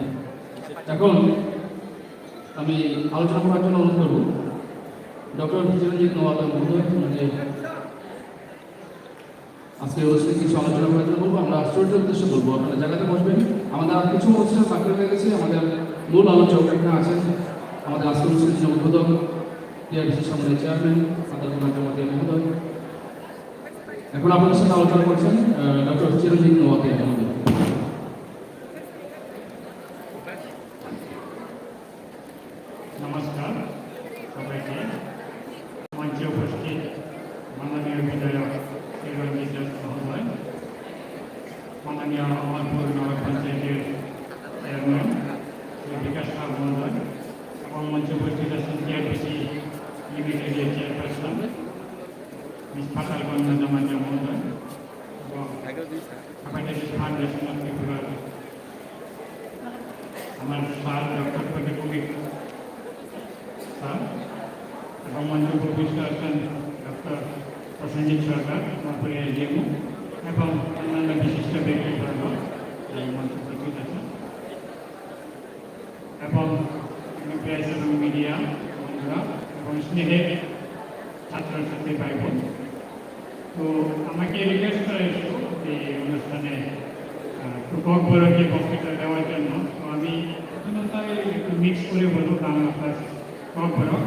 A: এখন আমি আলোচনা করার জন্য অনুরোধ করব ডক্টর চিরঞ্জিত নোয়াতা মহোদয় যে আজকে অনুষ্ঠানে কিছু আলোচনা করার জন্য বলবো। আমরা আশ্চর্য উদ্দেশ্য বলবো, আপনারা জায়গাতে বসবেন। আমাদের আর কিছু অনুষ্ঠান বাকি রয়ে গেছে। আমাদের মূল আলোচক এখানে আছেন, আমাদের আজকের অনুষ্ঠানের উদ্বোধক টিআরডিসি সম্মানের চেয়ারম্যান আদালত মহোদয়। এখন আপনাদের সাথে আলোচনা করছেন ডক্টর চিরঞ্জিত নোয়াতা মহোদয়।
G: নমস্কার সবাইকে। মঞ্চে উপস্থিত মাননীয় বিধায়ক চিরঞ্জিত দাস মহোদয়, মাননীয় আমারপুর নগর পঞ্চায়েতের চেয়ারম্যান শ্রী বিকাশ পাল মহোদয় এবং মঞ্চে উপস্থিত আছেন টিআরডিসি লিমিটেডের চেয়ারপারসন মিস পাতাল কন্যা জামানিয়া মহোদয় এবং হেপাটাইটিস ফাউন্ডেশন অফ ত্রিপুরা আমার স্যার ডক্টর প্রদীপ স্যার এবং মঞ্চে উপস্থিত আছেন ডক্টর প্রসেনজিৎ সরকার মহাপুরের জেমু এবং অন্যান্য বিশিষ্ট ব্যক্তিবর্গ এই মঞ্চে উপস্থিত আছেন এবং প্রেস এবং মিডিয়া বন্ধুরা এবং স্নেহের ছাত্রছাত্রী ভাই বোন। তো আমাকে রিকোয়েস্ট করা হয়েছিল এই অনুষ্ঠানে একটু ককবরকে বক্তৃতা দেওয়ার জন্য। তো আমি প্রথমত একটু মিক্স করে বলবো বাংলা প্লাস ককবরক।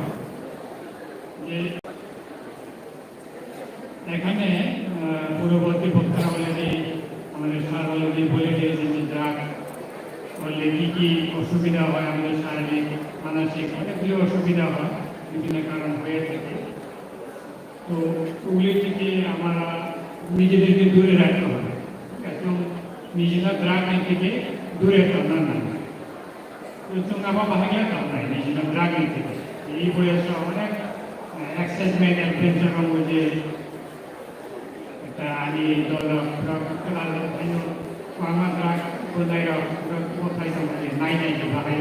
G: যে এখানে পূর্ববর্তী বক্তারা অলরেডি আমাদের স্যার অলরেডি বলে দিয়েছেন যে ড্রাগ করলে কী কী অসুবিধা হয়, আমাদের শারীরিক মানসিক অনেকগুলো অসুবিধা হয়, বিভিন্ন কারণ হয়ে থাকে। তো ওগুলি থেকে আমরা নিজেদেরকে দূরে রাখতে হবে এবং নিজেরা ড্রাগ থেকে দূরে থাকতে না। তো আমরা বাহাগিয়া কামনা নিজেরা ড্রাগ থেকে এই বয়সে অনেক এক্সাইটমেন্ট অ্যাডভেঞ্চার এবং যে একটা আনি দল আমার ড্রাগ বোঝাই কোথায় নাই নাই বাহাই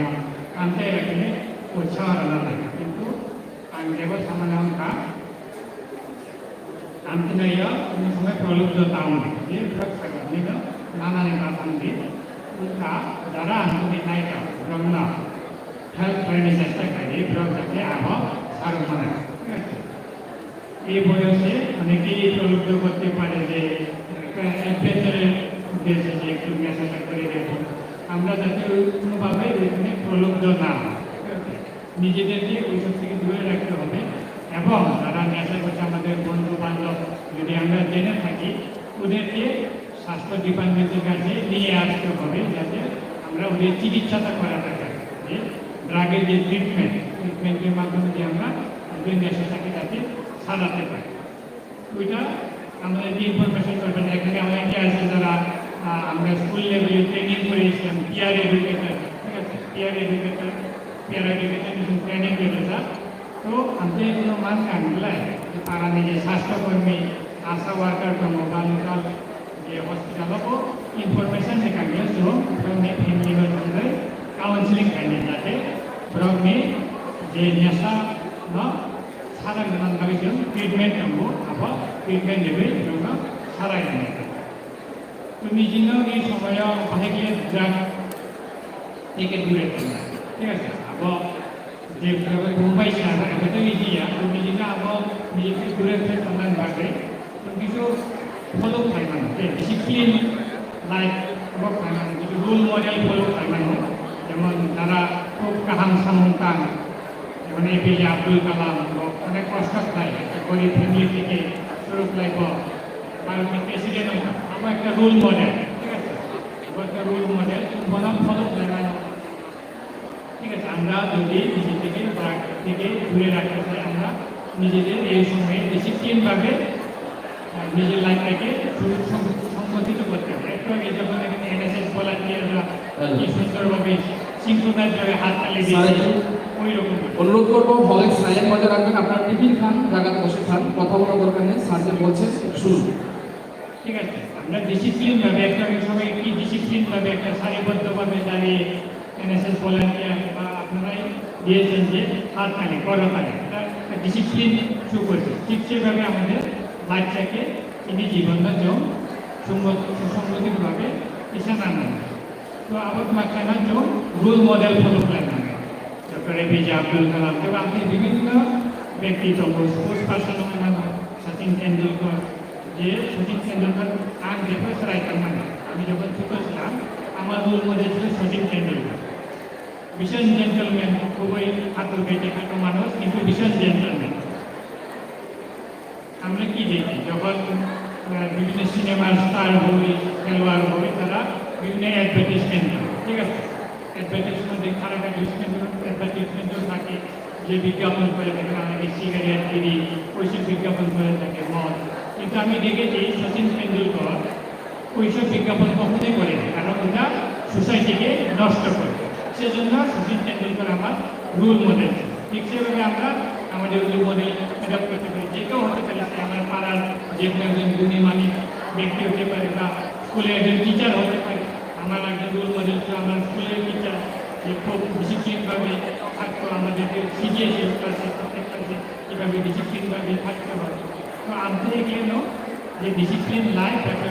G: কামতে রাখলে উৎসাহ আলাদা লাগে। কিন্তু আমি দেবো সামান্য অঙ্কা 안티나이야 우승의 별로도 나오는 게 그렇게 하니까 나나는 같은데 우리가 나라 안티나이 나이가 그러나 헬프라인이 시작하기 그렇게 아마 사람만 এই বয়সে অনেকেই প্রলুব্ধ করতে পারে যে অ্যাডভেঞ্চারের উদ্দেশ্যে যে একটু নেশাটা করে দেবো। আমরা যাতে কোনোভাবে ওইখানে প্রলুব্ধ না নিজেদেরকে ওইসব থেকে দূরে রাখতে হবে এবং যারা নেশা করছে আমাদের বন্ধু বান্ধব যদি আমরা জেনে থাকি ওদেরকে স্বাস্থ্য ডিপার্টমেন্টের কাছে নিয়ে আসতে হবে যাতে আমরা ওদের চিকিৎসাটা করাতে পারি। যে ড্রাগের যে ট্রিটমেন্টের মাধ্যমে যে আমরা ওদের নেশাটাকে যাতে সারাতে পারি ওইটা আমাদেরকে ইনফরমেশন করবেন। এখানে অনেকে আছে যারা আমরা স্কুল লেভেলে ট্রেনিং করেছিলাম পিয়ার এডুকেটার, ঠিক আছে, পিয়ার এডুকেটার ট্রেনিং করেছে। তো আমাদের এগুলো মান কানগুলাই তারা নিজে স্বাস্থ্যকর্মী আশা ওয়ার্কার দङ বা লোকাল যে हस्पिटालावबो इनफरमेसन होखांगोन जों ब्रगनि फेमिलि मेम्बारजों काउन्सिलिं खालामो जाहाथे ब्रगनि जे नेशा न सारा गोनां भाबै जों ट्रिटमेन्ट नांगौ आबा ट्रिटमेन्ट नेबे जोङो सारायनो তো নিজেও এই সময় বাহিরে ড্রাগ থেকে দূরে থাকা, ঠিক আছে। আবার যে মুম্বাই শহর এটা তো ইজিয়া তো নিজেরা আবার নিজেকে দূরে থেকে সন্ধান ভাবে তো কিছু ফলো খাই মানে ডিসিপ্লিন লাইফ আবার খাই মানে কিছু রোল মডেল ফলো খাই মানে যেমন তারা খুব কাহাম সামন্তান যেমন এপিজে আব্দুল কালাম অনেক কষ্ট খায় গরিব ফ্যামিলি থেকে শুরু লাইফ ভারতের প্রেসিডেন্ট আমার একটা রোল মডেল, ঠিক আছে, একটা রোল মডেল বনাম ফলো খাই। ঠিক আছে, আমরা যদি নিজে থেকে ড্রাগ থেকে দূরে রাখতে চাই আমরা নিজেদের এই সময়ে ডিসিপ্লিনভাবে নিজের লাইফটাকে সংগঠিত করতে হবে। একটু আগে যখন এখানে এনএসএস ভলান্টিয়াররা কি সুন্দরভাবে সিঙ্ক্রোনাইজভাবে হাত তালি দিয়েছে ওই রকম
A: অনুরোধ করবো হলে সাইলেন্ট বজায় রাখবেন। আপনার টিফিন খান, জায়গাতে বসে খান, কথা বলার দরকার নেই। স্যার যে বলছে শুনুন,
G: ঠিক আছে। আমরা ডিসিপ্লিনভাবে একটা সবাই কি ডিসিপ্লিনভাবে একটা সারিবদ্ধভাবে দাঁড়িয়ে এনএসএস ভলান্টিয়ার বা আপনারাই দিয়েছেন যে হাত তালি করো তালি এটা একটা ডিসিপ্লিন শু করছে। ঠিক সেভাবে আমাদের বাচ্চাকে তিনি জীবনটা সুসংগঠিতভাবে পেশা না নেন। तो अब माखाना जो रोल मॉडल फॉलो करना है डॉक्टर एपीजे अब्दुल कलाम এবং আপনি বিভিন্ন ব্যক্তিত্ব স্পোর্টস পার্সন সচিন তেন্ডুলকর যে সচিন তেন্ডুলকর আগ দেখে স্ট্রাইকার মানে আমি যখন ছোট ছিলাম আমার রোল মডেল ছিল সচিন তেন্ডুলকর ভীষণ জেন্টলম্যান খুবই হাতুর বেটে খাটো মানুষ কিন্তু ভীষণ জেন্টলম্যান আমরা কি দেখি যখন বিভিন্ন সিনেমার স্টার বই খেলোয়াড় বই তারা বিভিন্ন অ্যাডভার্টাইজমেন্ট করে ঠিক আছে অ্যাডভার্টাইজমেন্টে খারাপ অ্যাডভার্টাইজমেন্ট থাকে যে বিজ্ঞাপন করে থাকে অনেকে সিগারেট বিড়ি ওইসব বিজ্ঞাপন করে থাকে মদ কিন্তু আমি দেখেছি সচিন তেন্ডুলকর ওইসব বিজ্ঞাপন কখনোই করে না কারণ ওটা সোসাইটিকে নষ্ট করে সেজন্য সচিন তেন্ডুলকর আমার রোল মডেল ঠিক সেভাবে আমরা আমাদের রোল মডেল অ্যাডাপ্ট করতে পারি যে কেউ হতে পারে আমার পাড়ার যে কোনো একজন গুণী মানি ব্যক্তি হতে পারে বা স্কুলে একজন টিচার হতে পারে আমার একজন রোল মডেল ছিল আমার স্কুলের টিচার যে খুব ডিসিপ্লিনভাবে থাকতো আমাদেরকে শিখিয়েছে ক্লাসে প্রত্যেক ক্লাসে কীভাবে ডিসিপ্লিনভাবে থাকতে হবে তো আমি কেন যে ডিসিপ্লিন লাইফ একটা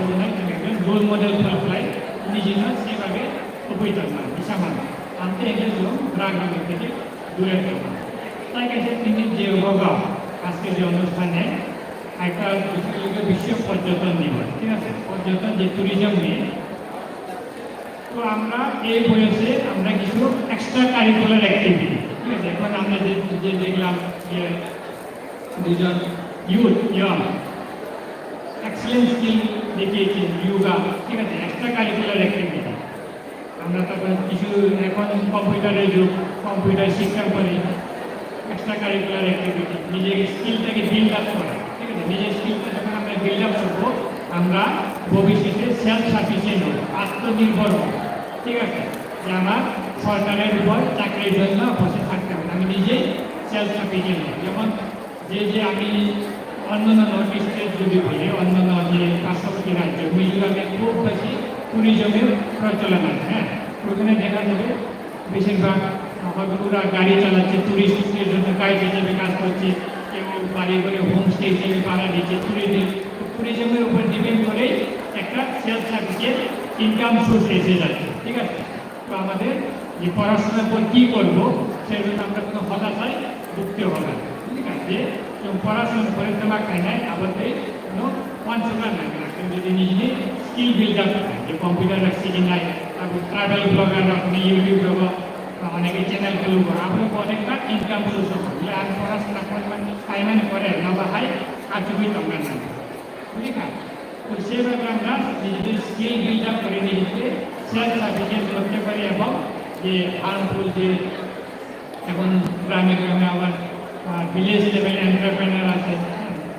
G: একজন রোল মডেল ফেল্প লাইফ উনি যেন সেভাবে উপযোগ না দিশা মানে আমি একজন গ্রাহক থেকে দূরে থাকবো তাই কাছে তিনি যে অভাব আজকে যে অনুষ্ঠানে একটা বিশ্ব পর্যটন দিবস ঠিক আছে পর্যটন যে ট্যুরিজম নিয়ে তো আমরা এই বয়সে আমরা কিছু এক্সট্রা কারিকুলার অ্যাক্টিভিটি ঠিক আছে এখন আমরা যে দেখলাম যে দুজন ইউথ ইয়ং এক্সেলেন্ট স্কিল দেখিয়েছি যোগা ঠিক আছে এক্সট্রা কারিকুলার অ্যাক্টিভিটি আমরা তখন কিছু এখন কম্পিউটারের যুগ কম্পিউটার শিক্ষা করি এক্সট্রা কারিকুলার অ্যাক্টিভিটি নিজের স্কিলটাকে বিল্ড আপ করা ঠিক আছে নিজের স্কিলটা যখন আমরা বিল্ড আপ করবো আমরা ভবিষ্যতে সেলফ সাফিসিয়েন্ট হব আত্মনির্ভর হব ঠিক আছে যে আমার সরকারের উপর চাকরির জন্য বসে থাকতে হবে আমি নিজেই সেলফ সাফিসিয়েন্ট হব যেমন যে আমি অন্যান্য নর্থ ইস্টের যদি বলি অন্যান্য যে পার্শ্ববর্তী রাজ্য মিজোরামে খুব বেশি ট্যুরিজমের প্রচলন আছে হ্যাঁ ওখানে দেখা যাবে বেশিরভাগ ওরা গাড়ি চালাচ্ছে ট্যুরিস্টের জন্য গাইড হিসেবে কাজ করছে কেউ বাড়ি করে হোমস্টে হিসেবে ভাড়া দিচ্ছে ট্যুরিজমের উপর ডিপেন্ড করে একটা সেলফ সাফিসিয়েন্ট ইনকাম সোর্স এসে যাচ্ছে ঠিক আছে তো আমাদের যে পড়াশোনার পর কী করবো সেজন্য আমরা কোনো হতাশায় ভুগতে হবে না ঠিক আছে যে পড়াশোনা করে তোমার খাই নাই আমাদের কোনো কনসেপ্ট নাই কেউ যদি নিজে স্কিল বিল্ড আপ করে যে কম্পিউটার শিখে নাই তারপর ট্রাভেল ব্লগার আপনি ইউটিউব ব্লগার অনেকে চ্যানেল খুলব আমরা অনেকটা ইনকাম সোর্স হবে আর পড়াশোনা করবেন টাইমেন করে নবা হাই আচুবি তোমরা না ঠিক আছে তো সেভাবে আমরা নিজেদের স্কিল বিল্ড আপ করে নিজেকে সেলফ সাফিসিয়েন্ট করতে পারি এবং যে হার্মফুল যে এখন গ্রামে গ্রামে আবার ভিলেজ লেভেল এন্টারপ্রেনার আছে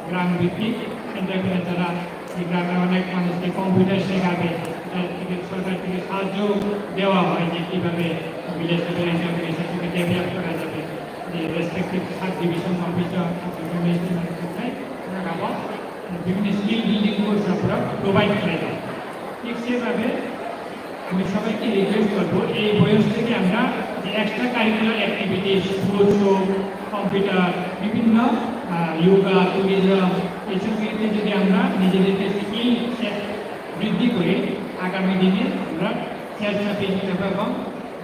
G: গ্রাম ভিত্তিক এন্টারপ্রেনার যারা এই গ্রামের অনেক মানুষকে কম্পিউটার শেখাবে তার থেকে সরকার থেকে সাহায্য দেওয়া হয় যে কীভাবে ভিলেজ লেভেল এন্টারপ্রেনারশিপকে ডেভেলপ করা যাবে যে রেসপেক্টিভ সাব ডিভিশন অফিসার ওরা আবার বিভিন্ন স্কিল বিল্ডিং কোর্স আমরা প্রোভাইড করে দেয় ঠিক সেভাবে আমি সবাইকে রিকোয়েস্ট করবো এই বয়স থেকে আমরা যে extra curricular activity sports computer বিভিন্ন যোগা ট্যুরিজম এইসব ক্ষেত্রে যদি আমরা নিজেদেরকে স্কিল বৃদ্ধি করে আগামী দিনে আমরা সেলফ সাফিসিয়েন্ট হবে এবং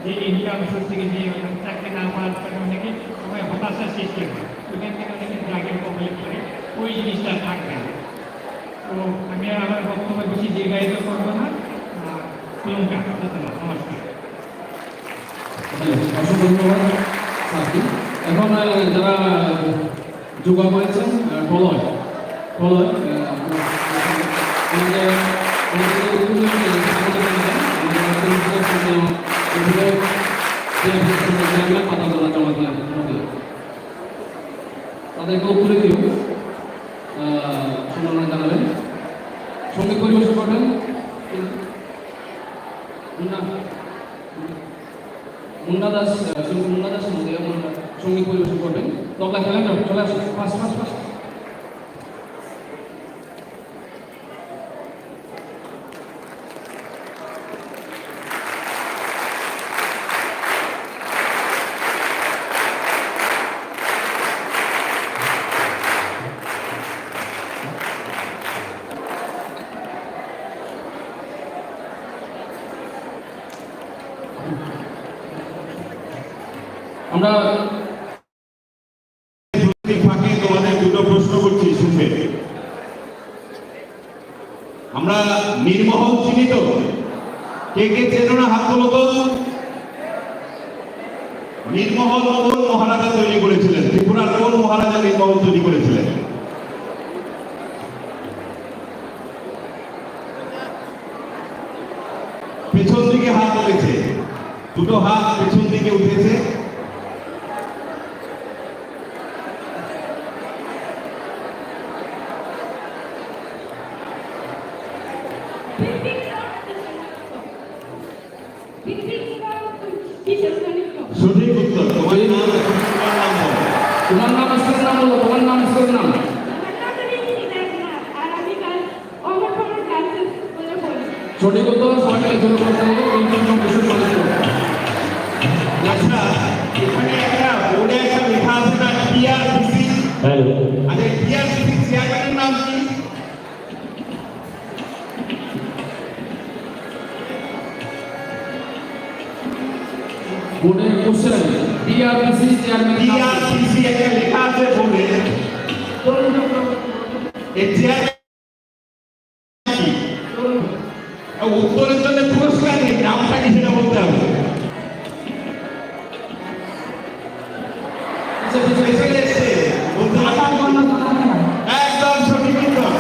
G: যে ইনকাম সোর্স থেকে যে চাকরি না পাওয়ার কারণে অনেকে সবাই হতাশার সৃষ্টি হয় ওইখান থেকে অনেকে ড্রাগের কবলে করে ওই জিনিসটা থাকবে না তো আমি আমার বক্তব্য বেশি দীর্ঘায়িত করবো না নমস্কার
A: অসংখ্য ধন্যবাদ সাথী এখন যারা যোগা করেছেন প্রলয় পাতাগুলো জমা দিয়ে তাদেরকে উত্তরে দিও সম্মাননা জানাবেন সঙ্গীত পরিবেশন করবেন মুন্না দাস মধ্যে সঙ্গীত পরিবেশন করবেন তবলা খেলেন চলে আসুন ফার্স্ট আমরা
F: ফাঁকে তোমাদের দুটো প্রশ্ন করছি, শুনবে। আমরা নীরমহল চিনি তো? কে কে চেনো না হাত তোলো তো। নীরমহল কোন মহারাজা তৈরি করেছিলেন? ত্রিপুরার কোন মহারাজা নীরমহল তৈরি করেছিলেন? পেছন দিকে হাত উঠেছে, দুটো হাত পেছন দিকে উঠেছে। সঠিক উত্তর। তোমার নাম, তোমার নাম বলো।
A: তোমার নাম স্কুলের নাম বলো, তোমার নাম স্কুলের নাম। সঠিক উত্তর সবাইকে জোর করতে হবে।
F: আচ্ছা, এখানে একটা বোর্ডে একটা লেখা আছে না, টিআরপিসি।
D: হ্যালো,
F: আচ্ছা, টিআরপিসি চেয়ারম্যানের নাম কি?
A: বোর্ডের কোশ্চেন ডিআরপিসি চেয়ারম্যান
F: টিআরপিসি একটা লেখা আছে বোর্ডে, এই চেয়ারম্যান কি? উত্তরের জন্য পুরস্কার নেই, নামটা কি সেটা বলতে হবে। এসে এসে বলতে হবে। একদম সঠিক উত্তর।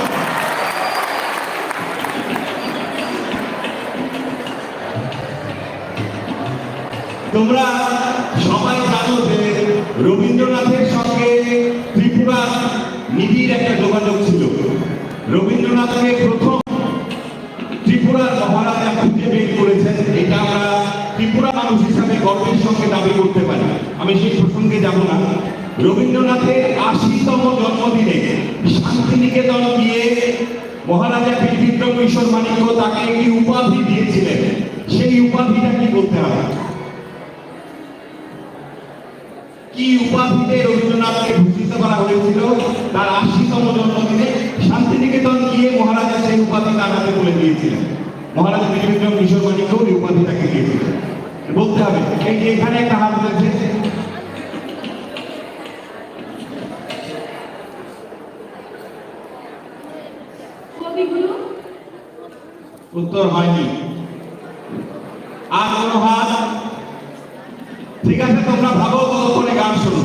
F: তোমরা সবাই জানো যে রবীন্দ্রনাথের সঙ্গে ত্রিপুরা নিবিড় একটা যোগাযোগ ছিল। রবীন্দ্রনাথকে প্রথম ত্রিপুরার মহারাজা খুঁজে বের করেছেন, এটা আমরা ত্রিপুরা মানুষ হিসাবে গর্বের সঙ্গে দাবি করতে পারি। আমি সেই প্রসঙ্গে যাব না। রবীন্দ্রনাথের ৮০তম জন্মদিনে শান্তিনিকেতন গিয়ে মহারাজা বীরবিক্রম কিশোর মানিক্য তাকে একটি উপাধি দিয়েছিলেন। সেই উপাধিটা কি বলতে হবে? কি উপাধিতে রবীন্দ্রনাথকে ভূষিত করা হয়েছিল তার ৮০তম জন্মদিনে? শান্তিনিকেতন গিয়ে মহারাজা সেই উপাধি তার হাতে তুলে দিয়েছিলেন। মহারাজা বীরবিক্রম কিশোর মানিক্য এই উপাধিটাকে দিয়েছিলেন। বলতে হবে। এই যে এখানে একটা হাত রয়েছে, উত্তর হয়নি। আর কোনো হাত? ঠিক আছে, তোমরা ভাবো, ততক্ষণে গান শুনো।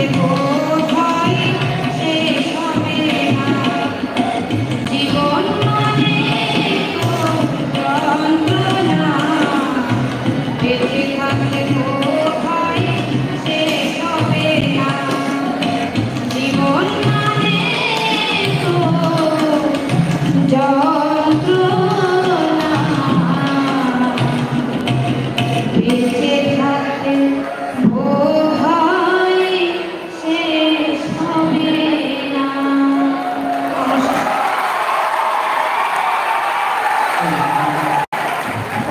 C: থাকলে বোধ হয় শেষ হবে না জীবন মানে তো যন্ত্রণা বেঁচে থাকলে বোধ হয় শেষ হবে না জীবন মানে তো যন্ত্রণা বেঁচে থাকতে বোধ হয় শেষ হবে না।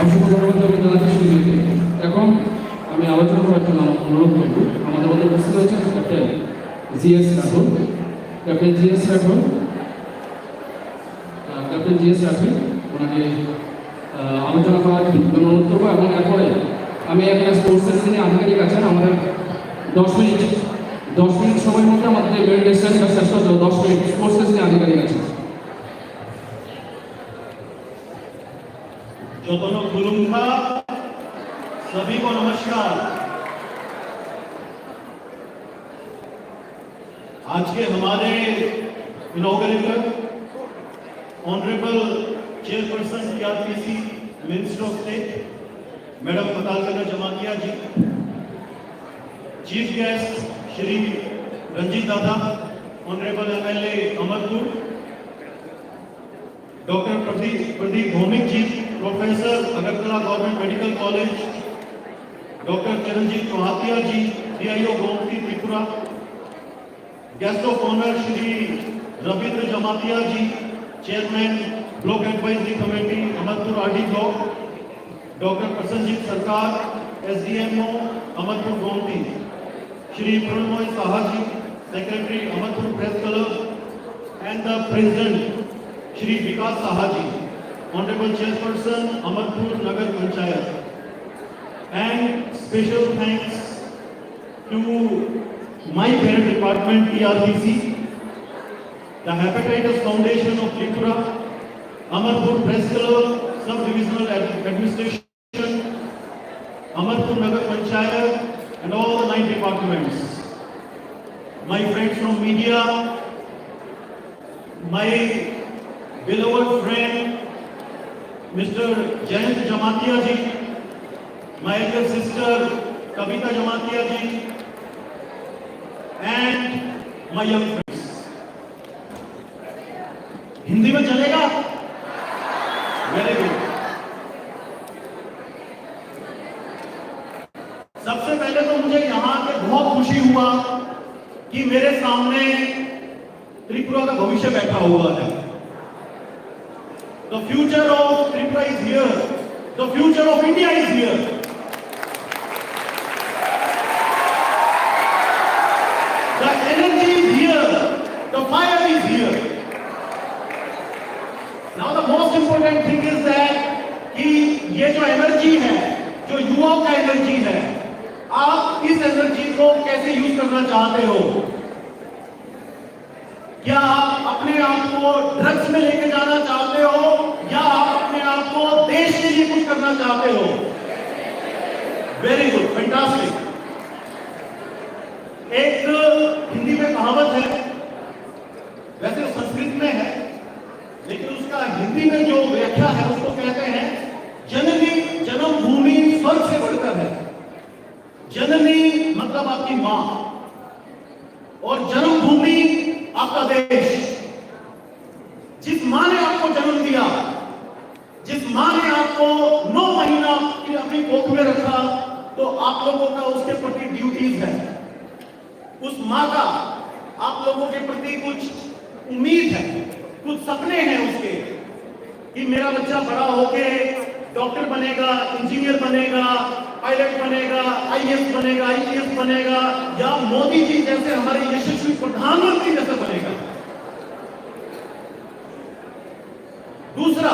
A: অসংখ্য ধন্যবাদ জানাচ্ছি সুনীলকে। এখন আমি আলোচনা করার জন্য অনুরোধ করব আমাদের মধ্যে উপস্থিত হয়েছেন captain GS Rathore. Captain GS Rathore ওনাকে আলোচনা করার জন্য অনুরোধ করবো। এবং এরপরে আমি একটা স্পোর্টসের যিনি আধিকারিক আছেন আমাদের 10 মিনিট সময়ের মধ্যে আমাদের মেন ডেস্টিনেশন শেষ করতে 10 মিনিট স্পোর্টসের যিনি আধিকারিক আছেন।
H: जोतनो खुलूंगा सभी को नमस्कार। आज के हमारे inaugurator honourable chairperson PRPC minister of state madam Patalkanya Jamatia ji, chief guest Shri Ranjit Dada, honourable MLA Amarpur, doctor Pradip Bhowmik ji, professor Agartala government medical college, doctor Charanjit Chauhatia ji, DIO Gomati Tripura, guest of honour Shri Rabindra Jamatia ji, chairman block advisory committee Amarpur RD block, doctor Prasenjit Sarkar SDMO Amarpur Gomati, Shri Pranamoy Saha ji, secretary Amarpur press club, and the president Shri Vikas Saha ji, Honorable Chairperson Amarpur Nagar Panchayat, and special thanks to my parent department PRPC, the Hepatitis Foundation of Tripura, Amarpur Press Club, Sub-Divisional Administration, Amarpur Nagar Panchayat, and all the 9 departments. My friends from media, my beloved friend Mr. Jayant Jamatia ji, my elder sister Kavita Jamatia ji, and my young friends. Hindi में चलेगा? Very good. सबसे पहले तो मुझे यहाँ पे बहुत खुशी हुआ कि मेरे सामने त्रिपुरा का भविष्य बैठा हुआ है। The future of Tripura is here. The future of India is here. The energy is here. The fire is here. Now the most important thing is that कि ये जो एनर्जी है, जो युवाओं का एनर्जी है, आप इस एनर्जी को कैसे यूज करना चाहते हो? क्या आप अपने आप को ड्रग्स में लेके जाना चाहते हो या आप अपने आप को देश के लिए कुछ करना चाहते हो? Very good, fantastic. एक हिंदी में कहावत है, वैसे संस्कृत में है, लेकिन उसका हिंदी में जो व्याख्या है उसको कहते हैं जननी जन्मभूमि स्वर्ग से बढ़कर है। जननी मतलब आपकी मां और जन्मभूमि आपका देश। जिस मां ने आपको जन्म दिया, जिस मां ने आपको 9 महीना की अपनी कोख में रखा, तो आप लोगों का उसके प्रति ड्यूटीज है। उस मां का आप लोगों के प्रति कुछ उम्मीद है, कुछ सपने हैं उसके कि मेरा बच्चा बड़ा होके डॉक्टर बनेगा, इंजीनियर बनेगा, पायलट बनेगा, आईएएस बनेगा, आईपीएस बनेगा, या मोदी जी जैसे हमारे यशस्वी प्रधानमंत्री जैसे बनेगा। दूसरा,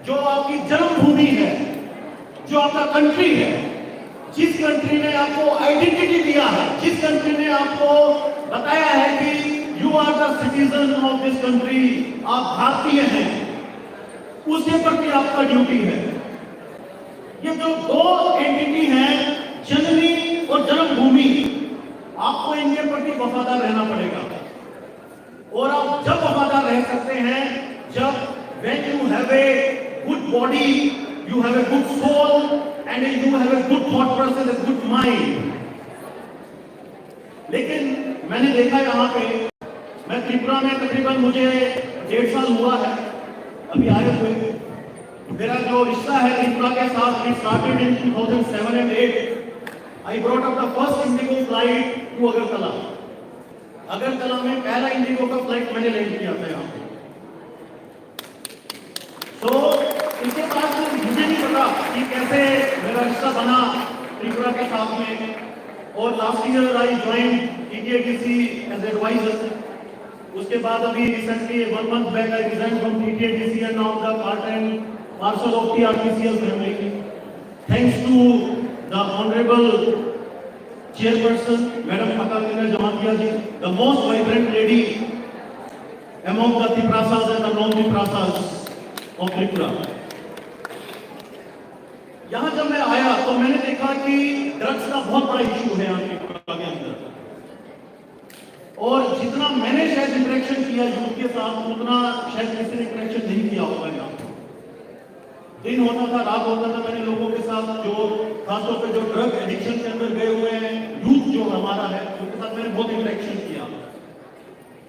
H: जो आपकी जन्मभूमि है, जो आपका कंट्री है, जिस कंट्री ने आपको आइडेंटिटी दिया है, जिस कंट्री ने आपको बताया है कि you are the citizen of this country, आप भारतीय हैं, उसके प्रति आपका ड्यूटी है। ये जो 2 एंटिटी हैं, जननी और जन्मभूमि, आपको इनके प्रति वफादार रहना पड़ेगा। और आप जब वफादार रह सकते हैं जब when you have a good body, you have a good soul and you have a good thought process, a good mind. लेकिन मैंने देखा यहाँ पे, मैं त्रिपुरा में तकरीबन मुझे 1.5 साल हुआ है अभी आए हुए। मेरा जो रिश्ता है त्रिपुरा के साथ, we started in 2007 and 8. I brought up the first Indigo flight to Agartala. Agartala में पहला इंडिगो का फ्लाइट मैंने लैंड किया था यहाँ पे। तो इसके बाद मुझे नहीं पता कि कैसे मेरा रिश्ता बना त्रिपुरा के साथ में। और last year I join TTADC as adviser. उसके बाद अभी recently 1 month back I resign from TTADC and now the part time पार्षद of the RPCL family. Thanks to the honourable chairperson Madam Pakakina Jamatia ji, the most vibrant lady among the Tiprasas and the non-Tiprasas of Tripura. यहाँ जब मैं आया तो मैंने देखा कि drugs का बहुत बड़ा इशू है यहाँ त्रिपुरा के अंदर। और जितना मैंने शायद इंटरेक्शन किया यूथ के साथ उतना शायद किसी ने इंटरेक्शन नहीं किया होगा यहाँ। दिन होता था, रात होता था, मैंने लोगों के साथ जो खासतौर पे जो ड्रग एडिक्शन के अंदर गए हुए हैं यूथ जो हमारा है उनके साथ मैंने बहुत इंटरेक्शन किया।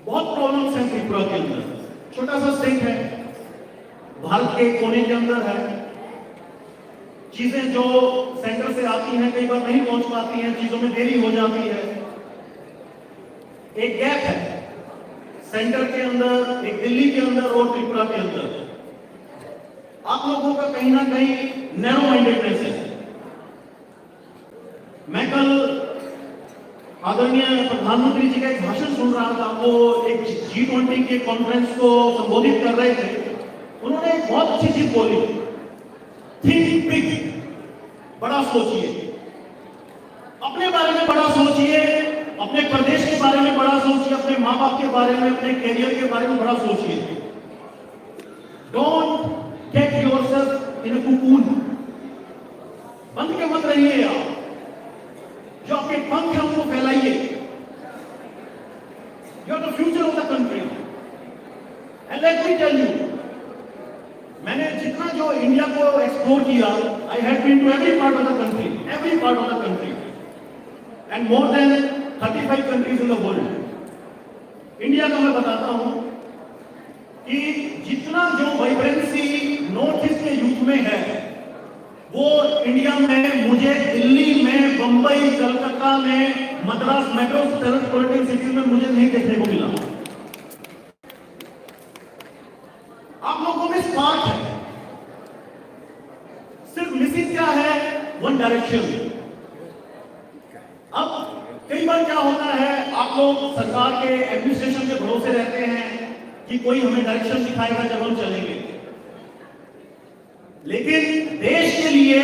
H: बहुत प्रॉब्लम्स हैं त्रिपुरा के अंदर। छोटा सा स्टेट है, भारत के कोने के अंदर है। चीजें जो सेंटर से आती हैं कई बार नहीं पहुंच पाती हैं, चीजों में देरी हो जाती है। एक गैप है सेंटर के अंदर, एक दिल्ली के अंदर और त्रिपुरा के अंदर। आप लोगों का कहीं ना कहीं नैरो माइंडेडनेस है। मैं कल आदरणीय प्रधानमंत्री जी का एक भाषण सुन रहा था, वो एक G20 के कॉन्फ्रेंस को संबोधित कर रहे थे। उन्होंने एक बहुत अच्छी चीज बोली, थिंक बिग, बड़ा सोचिए, अपने बारे में बड़ा सोचिए, अपने प्रदेश के बारे में बड़ा सोचिए, अपने माँ बाप के बारे में, अपने कैरियर के बारे में बड़ा सोचिए। Don't get yourself in a cocoon। बंद के मत रहिए आप, जो आपके पंख हैं उनको फैलाइए। You are the future of the country and let me tell you, मैंने जितना जो इंडिया को एक्सप्लोर किया, I had been to every part of the country and more than 35 countries in the world। India का मैं बताता हूं कि जितना जो वाइब्रेंसी नॉर्थ ईस्ट के यूथ में है वो इंडिया में मुझे दिल्ली में, बंबई, कलकत्ता में, मद्रास मेट्रोपॉलिटन सिटी में मुझे नहीं देखने को मिला। आप लोगों में स्पार्क है, सिर्फ मिसिंग क्या है, वन डायरेक्शन। अब कई बार क्या होता है, आप लोग सरकार के एडमिनिस्ट्रेशन के भरोसे रहते हैं कि कोई हमें डायरेक्शन दिखाएगा जब हम चलेंगे। लेकिन देश के लिए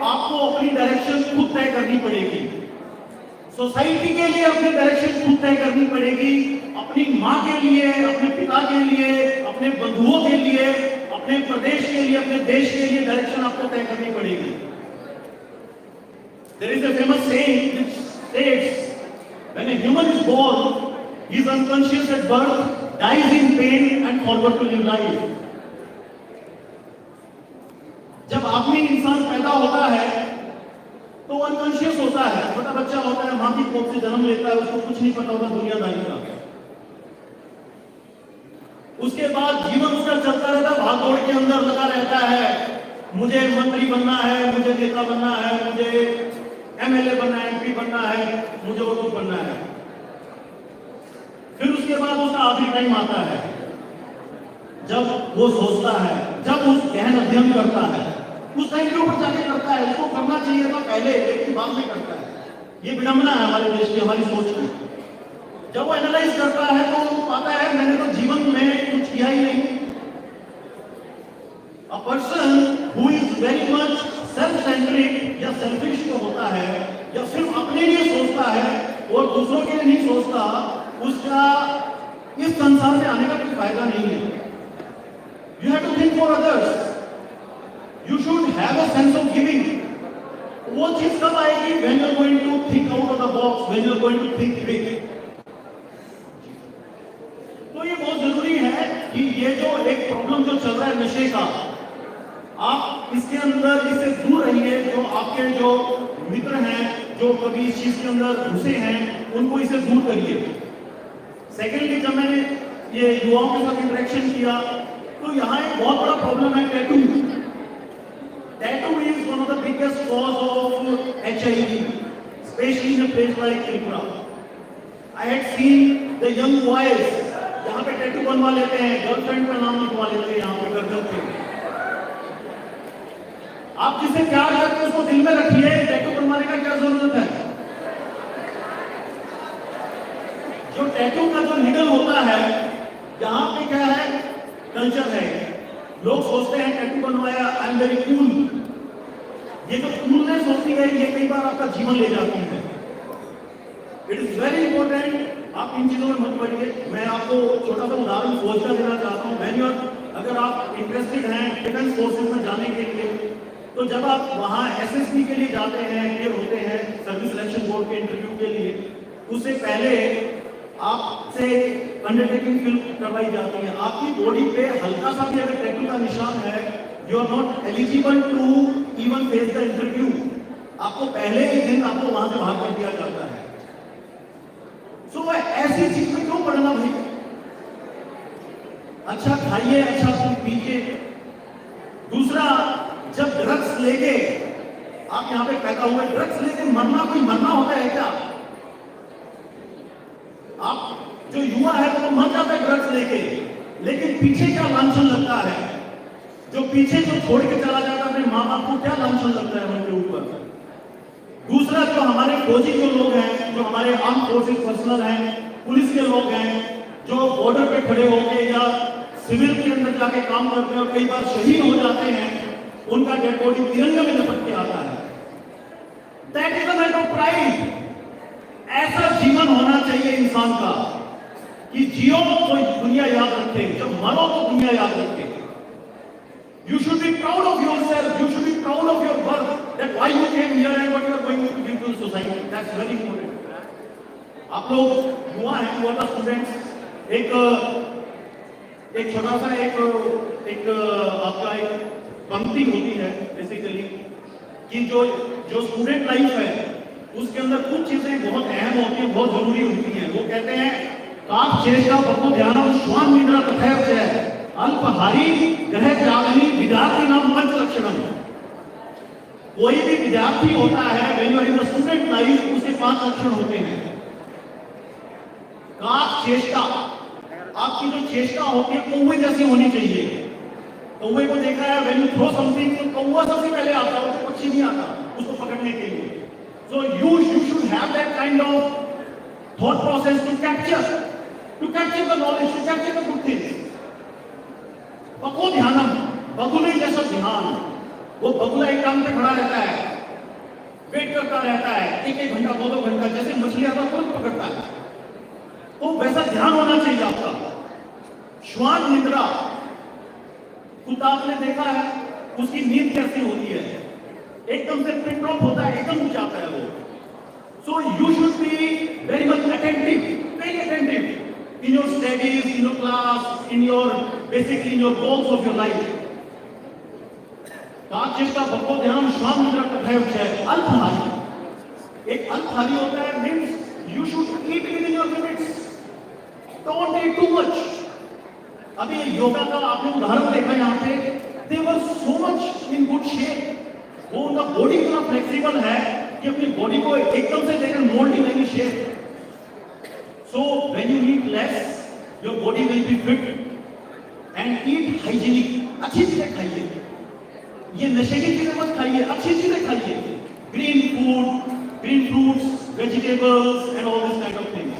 H: आपको अपनी डायरेक्शन खुद तय करनी पड़ेगी। सोसाइटी के लिए अपनी डायरेक्शन खुद तय करनी पड़ेगी। अपनी माँ के लिए, अपने पिता के लिए, अपने बंधुओं के लिए, अपने प्रदेश के लिए, अपने देश के लिए डायरेक्शन आपको तय करनी पड़ेगी। There is a famous saying which states, when a human is born, he is unconscious at birth, dies in pain and forgot to live life। जब आदमी इंसान पैदा होता है तो अनकॉन्शियस होता है, छोटा बच्चा होता है, मां की कोख से जन्म लेता है, उसको कुछ नहीं पता होता दुनियादारी का। उसके बाद जीवन उसका चलता रहता है, भाग दौड़ के अंदर लगा रहता है, मुझे मंत्री बनना है, मुझे नेता बनना है, मुझे एमएलए बनना है, एमपी बनना है, मुझे और कुछ बनना है। फिर उसके बाद उसका आखिरी टाइम आता है जब वो सोचता है, जब उस गहन अध्ययन करता है, उस टाइम के ऊपर जाके करता है। उसको करना चाहिए था पहले, लेकिन बाद में करता है। ये विडंबना है हमारे देश की, हमारी सोच की। जब वो एनालाइज करता है तो वो पाता है मैंने तो जीवन में कुछ किया ही नहीं। A person who is very much self centric या सेल्फिश जो होता है या सिर्फ अपने लिए सोचता है और दूसरों के लिए नहीं सोचता, उसका इस संसार में आने का कोई फायदा नहीं है। You have to think for others. You should have a sense of giving. वो चीज कब आएगी? when you're going to think out of the box, when you're going to think big. तो ये बहुत जरूरी है कि ये जो एक प्रॉब्लम जो चल रहा है नशे का, आप इसके अंदर इससे दूर रहिए। जो आपके जो मित्र हैं जो कभी इस चीज के अंदर घुसे हैं, उनको इससे दूर करिए। सेकेंडली, जब मैंने ये युवाओं के साथ इंटरेक्शन किया तो यहाँ एक बहुत बड़ा प्रॉब्लम है tattoo. Tattoo is one of the biggest cause of HIV, specially in a place like Tripura. I had seen the young boys यहाँ पे टैटू बनवा लेते हैं, गर्लफ्रेंड का नाम लिखवा लेते हैं यहाँ पे गर्दन पे। आप जिसे प्यार करते हैं उसको दिल में रखिए, टैटू बनवाने का क्या जरूरत है? जो टैटू का जो निडल होता है, यहाँ पे क्या है, कल्चर है। लोग सोचते हैं टैटू बनवाया, आई एम वेरी कूल। ये जो कूलनेस होती है, ये कई बार आपका जीवन ले जाती है। इट इज वेरी इंपॉर्टेंट, आप इन चीजों में मत पड़िए। मैं आपको छोटा सा उदाहरण फौज का देना चाहता हूँ। अगर आप इंटरेस्टेड हैं डिफेंस फोर्सेस में जाने के लिए, तो जब आप वहाँ SSB के लिए जाते हैं, क्लियर होते हैं सर्विस सिलेक्शन बोर्ड के इंटरव्यू के लिए, उससे पहले आपसे अंडरटेकिंग फिल्म करवाई जाती है। आपकी बॉडी पे हल्का सा भी अगर टैटू का निशान है, you are not eligible to even face the interview. आपको पहले ही दिन आपको वहां से बाहर कर दिया जाता है। सो ऐसी चीज में क्यों पढ़ना भाई? अच्छा खाइए, अच्छा पीजिए। दूसरा, जब ड्रग्स लेके आप यहाँ पे पैदा हुए, ड्रग्स लेके मरना, कोई मरना होता है क्या? आप जो युवा है वो मर जाता है ड्रग्स लेके, लेकिन पीछे क्या लांछन लगता है? जो पीछे जो छोड़ के चला जाता है अपने माँ बाप को, क्या लांछन लगता है उनके ऊपर? दूसरा, जो हमारे फौजी जो लोग हैं, जो हमारे आर्म फोर्सेस पर्सनल हैं, पुलिस के लोग हैं, जो बॉर्डर पे खड़े होके या सिविल के अंदर जाके काम करते हैं और कई बार शहीद हो जाते हैं, उनका डेड बॉडी तिरंगे में लपट के आता है। That is a matter of pride. ऐसा जीवन होना चाहिए इंसान का कि जियो तो दुनिया याद रखे, जब मरो तो दुनिया याद रखे। You should be proud of yourself, you should be proud of your birth, that why you came here and what you are going to give to society. That's very important. आप लोग युवा हैं, युवा स्टूडेंट्स, एक छोटा सा एक आपका एक पंक्ति होती है बेसिकली कि जो स्टूडेंट लाइफ है उसके अंदर कुछ चीजें बहुत अहम होती हैं, बहुत जरूरी होती हैं। वो कहते हैं काक चेष्टा बको ध्यानम श्वान निद्रा तथैव च अल्पहारी ग्रह जागनी विद्यार्थी नाम पंच लक्षणम। कोई भी विद्यार्थी होता है, when you are in the student life, उसके 5 लक्षण होते हैं। काक चेष्टा, आपकी जो चेष्टा होती है कौवे जैसी होनी चाहिए। कौवे को देखा है, व्हेन यू थ्रो समथिंग, तो कौवा सबसे पहले आता है, उसको पक्षी नहीं आता उसको पकड़ने के लिए। So you should have that kind of thought process to capture the knowledge, to capture the good things. बको ध्यानम, बगुले जैसा ध्यान। वो बगुला एक टांग पे खड़ा रहता है, वेट करता रहता है, 1-1 घंटा 2-2 घंटा, जैसे मछली आता है तुरंत पकड़ता है। तो वैसा ध्यान होना चाहिए आपका। श्वान निद्रा, कुत्ता आपने देखा है उसकी नींद कैसी होती है, एकदम से पिन ड्रॉप होता है, एकदम उठ जाता है वो। So you should be very much attentive, very attentive in your studies, in your class, in your basically in your goals of your life. काचेष्टा बको ध्यान श्वान निद्रा तथैव च अल्पहारी। एक अल्पहारी होता है, means you should eat within your limits, don't eat too much. अभी योगा का आपने उदाहरण देखा यहाँ पे, they were so much in good shape. वो उनका बॉडी इतना फ्लेक्सिबल है कि अपनी बॉडी को एकदम से लेकर mould in any shape. So when you eat less, your body will be fit and eat hygienic. अच्छी चीजें खाइए, ये नशे की चीजें मत खाइए, अच्छी चीजें खाइए। Green food, green fruits, vegetables and all this kind of things.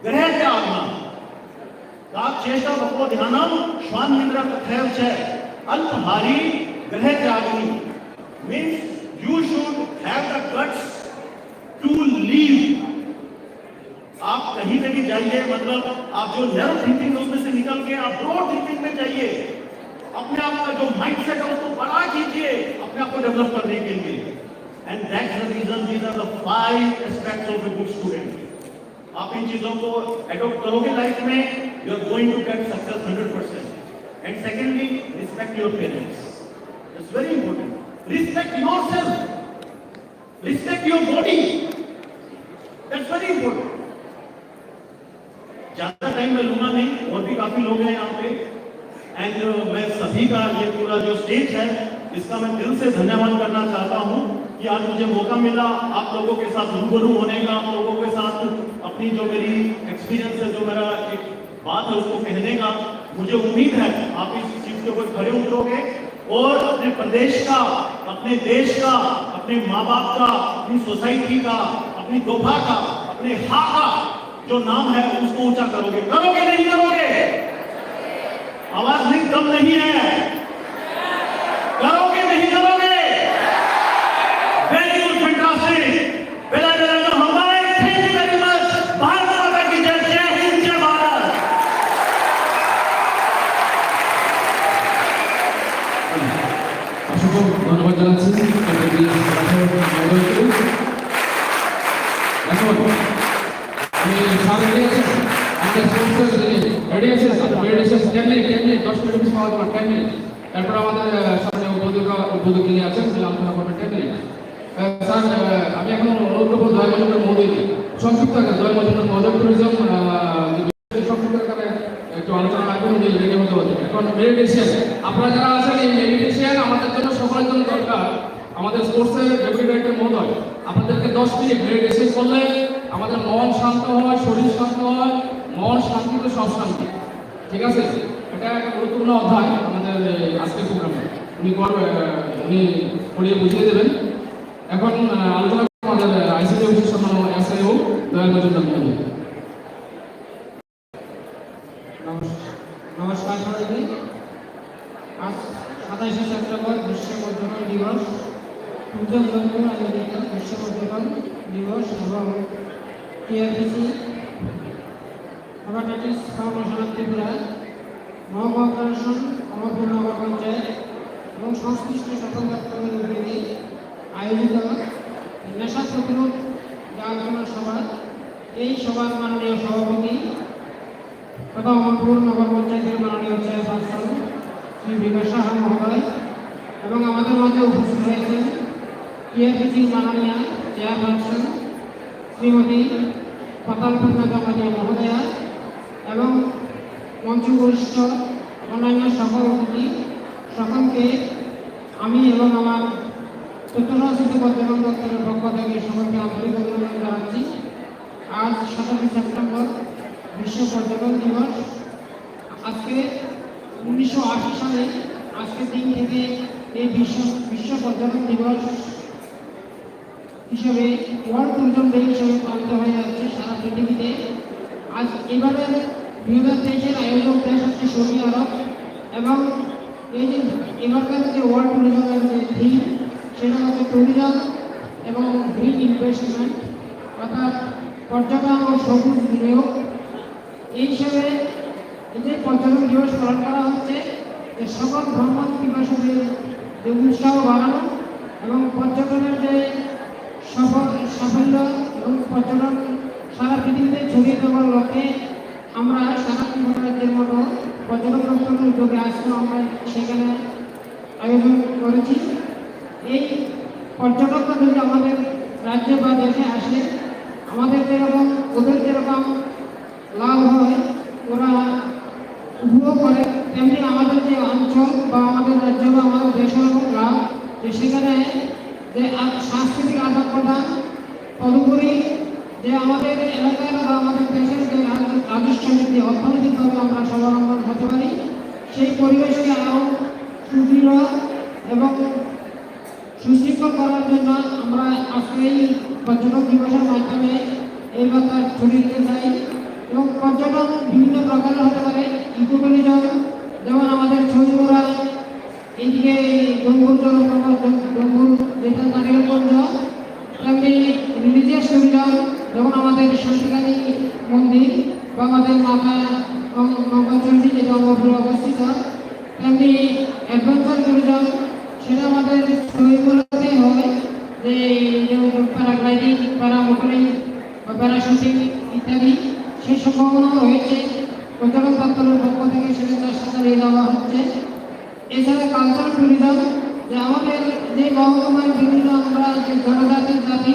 H: ग्रह त्यागना, काक चेष्टा बको ध्यानम श्वान निद्रा तथैव च अल्पहारी ग्रह त्यागनी। Means you should have the guts to leave. आप कहीं पे भी जाइए, मतलब आप जो नैरो थिंकिंग है उसमें से निकल के आप ब्रॉड थिंकिंग में जाइए। अपने आप का जो माइंडसेट है उसको बड़ा कीजिए अपने आप को डेवलप करने के लिए। And that's the reason, these are the 5 aspects of a good student. आप इन चीजों को एडॉप्ट करोगे लाइफ में, you are going to get success 100%। And secondly, respect your parents, it's very important. Respect yourself, respect your body, that's very important. ज्यादा time मैं लूंगा नहीं, और भी काफी लोग हैं यहाँ पे। एंड मैं सभी का ये पूरा जो स्टेज है इसका मैं दिल से धन्यवाद करना चाहता हूँ कि आज मुझे मौका मिला आप लोगों के साथ रूबरू होने का, आप लोगों के साथ अपनी जो मेरी एक्सपीरियंस है, जो मेरा एक बात है उसको कहने का। मुझे उम्मीद है आप इस चीज के ऊपर खड़े उतरोगे और अपने प्रदेश का, अपने देश का, अपने माँ बाप का, अपनी सोसाइटी का, अपनी दोफा का, अपने हा का जो नाम है उसको ऊंचा करोगे। करोगे नहीं करोगे? आवाज नहीं, कम नहीं है। करोगे नहीं करोगे? Very good, fantastic. बेला बेला हमारे, thank you very much. Bharat माता की जय, जय हिंद, जय भारत।
A: অসংখ্য ধন্যবাদ জানাচ্ছি এখন আমি স্যার রেডি আছেন, আমাদের স্পন্সর রেডি আছেন, রেডি আছেন 10 মিনিট 10 মিনিট সময় দেবেন, 10 মিনিট। তারপর আমাদের সামনে উদ্বোধক যিনি আছেন তিনি আলোচনা করবেন 10 মিনিট। স্যার আমি এখন অনুরোধ করবো দয়া মজুমদার মহোদয়কে সংক্ষিপ্ত আকারে, দয়া মজুমদার মহোদয় ট্যুরিজম সংক্ষিপ্ত আকারে একটু আলোচনা রাখবেন, উনি রেডি হতে পারবেন। এখন মেডিটেশন, আপনারা যারা আছেন এই মেডিটেশন আমাদের জন্য সকলের জন্য দরকার। আমাদের স্পোর্টসের ডেপুটি ডাইরেক্টর মহোদয় আপনাদেরকে 10 মিনিট মেডিটেশন করলে আমাদের মন শান্ত হয়, শরীর শান্ত হয়, মন শান্তিতে সব শান্তি। ঠিক আছে, এটা একটা গুরুত্বপূর্ণ অধ্যায় আমাদের আজকের প্রোগ্রামে। উনি পড়িয়ে বুঝিয়ে দেবেন। এখন আলোচনা আমাদের আইসিডি অফিস সম্মান এসআইও দয়াল মজুমদার মহোদয়।
I: নমস্কার সবাইকে। আজ 27শে সেপ্টেম্বর বিশ্ব পর্যটন দিবস, ট্যুরিজম আয়োজিত বিশ্ব পর্যটন দিবস এবং TRPC hepatitis foundation of Tripura, মহকুমা প্রশাসন, অমরপুর নগর পঞ্চায়েত এবং সংশ্লিষ্ট সকল দপ্তরের উদ্যোগে আয়োজিত নেশা প্রতিরোধ আলোচনা সভা। এই সভার মাননীয় সভাপতি তথা অমরপুর নগর পঞ্চায়েতের মাননীয় চেয়ারপারসন শ্রী বিকাশ সাহা মহোদয় এবং আমাদের মধ্যে উপস্থিত হয়েছেন টিআরপিসির মাননীয় চেয়ারপারসন শ্রীমতী পাতালপূর্ণা গঙ্গাধর মহোদয়া এবং মঞ্চ বরিষ্ঠ অন্যান্য সকল অতিথি সকলকে আমি এবং আমার চট্টগ্রাম পর্যটন দপ্তরের পক্ষ থেকে সকলকে আন্তরিক অভিনন্দন জানাচ্ছি। আজ 27শে সেপ্টেম্বর বিশ্ব পর্যটন দিবস। আজকে 1980 সালে আজকের দিন থেকে এই বিশ্ব পর্যটন দিবস হিসেবে ওয়ার্ল্ড ট্যুরিজম ডে হিসেবে পালিত হয়ে যাচ্ছে সারা পৃথিবীতে। আজ এবারে 2023-এর আয়োজক দেশ হচ্ছে সৌদি আরব এবং এই যে এবারকার যে ওয়ার্ল্ড ট্যুরিজমের যে থিম সেটা হচ্ছে ট্যুরিজম এবং গ্রিন ইনভেস্টমেন্ট, অর্থাৎ পর্যটন ও সবুজ বিনিয়োগ। এই হিসেবে এই যে পর্যটন দিবস পালন করা হচ্ছে যে সকল ভ্রমণ পিপাসুদের যে উৎসাহ বাড়ানো এবং পর্যটনের যে সাফল্য এবং পর্যটন সারা পৃথিবীতে ছড়িয়ে দেওয়ার লক্ষ্যে আমরা সারা রাজ্যের মতো পর্যটন দপ্তরের উদ্যোগে আজকে আমরা সেখানে আয়োজন করেছি। এই পর্যটকরা যদি আমাদের রাজ্যে বা দেশে আসে, আমাদের যেরকম ওদের যেরকম লাভ হয় ওরা উপভোগ করে, তেমনি আমাদের যে অঞ্চল বা আমাদের রাজ্য বা আমাদের দেশের লাভ, যে সেখানে যে সাংস্কৃতিক আদান প্রদান, তদুপরি যে আমাদের এলাকার বা আমাদের দেশের যে রাজস্ব নীতি অর্থনৈতিকভাবে আমরা স্বাবলম্বন হতে পারি, সেই পরিবেশকে আরও সুদৃঢ় এবং সুশৃঙ্খল করার জন্য আমরা আজকে এই পর্যটন দিবসের মাধ্যমে এই বার্তা ছড়িয়ে দিতে চাই। এবং পর্যটন বিভিন্ন প্রকারের হতে পারে। ইকো ট্যুরিজম, যেমন আমাদের ছবিগুড়া এইদিকে ডঙ্গুর ডঙ্গুর যেটা নারিকেলগঞ্জ, তেমনি রিলিজিয়াস ট্যুরিজম, যেমন আমাদের শান্তিকালী মন্দির বা আমাদের মাতা নৌকাচণ্ডী যেটা অমরপুরে অবস্থিত, তেমনি অ্যাডভেঞ্চার ট্যুরিজম সেটা আমাদের শহরগুলোতে হয়, যে যেমন প্যারাগ্লাইডিং, প্যারামোটরিং বা প্যারাশুটিং ইত্যাদি, সেই সম্ভাবনাও রয়েছে। পর্যটন দপ্তরের পক্ষ থেকে সেটা চেষ্টা চালিয়ে দেওয়া হচ্ছে। এছাড়া কালচারাল ট্যুরিজম, যে আমাদের যে মহকুমার বিভিন্ন আমরা যে জনজাতির জাতি,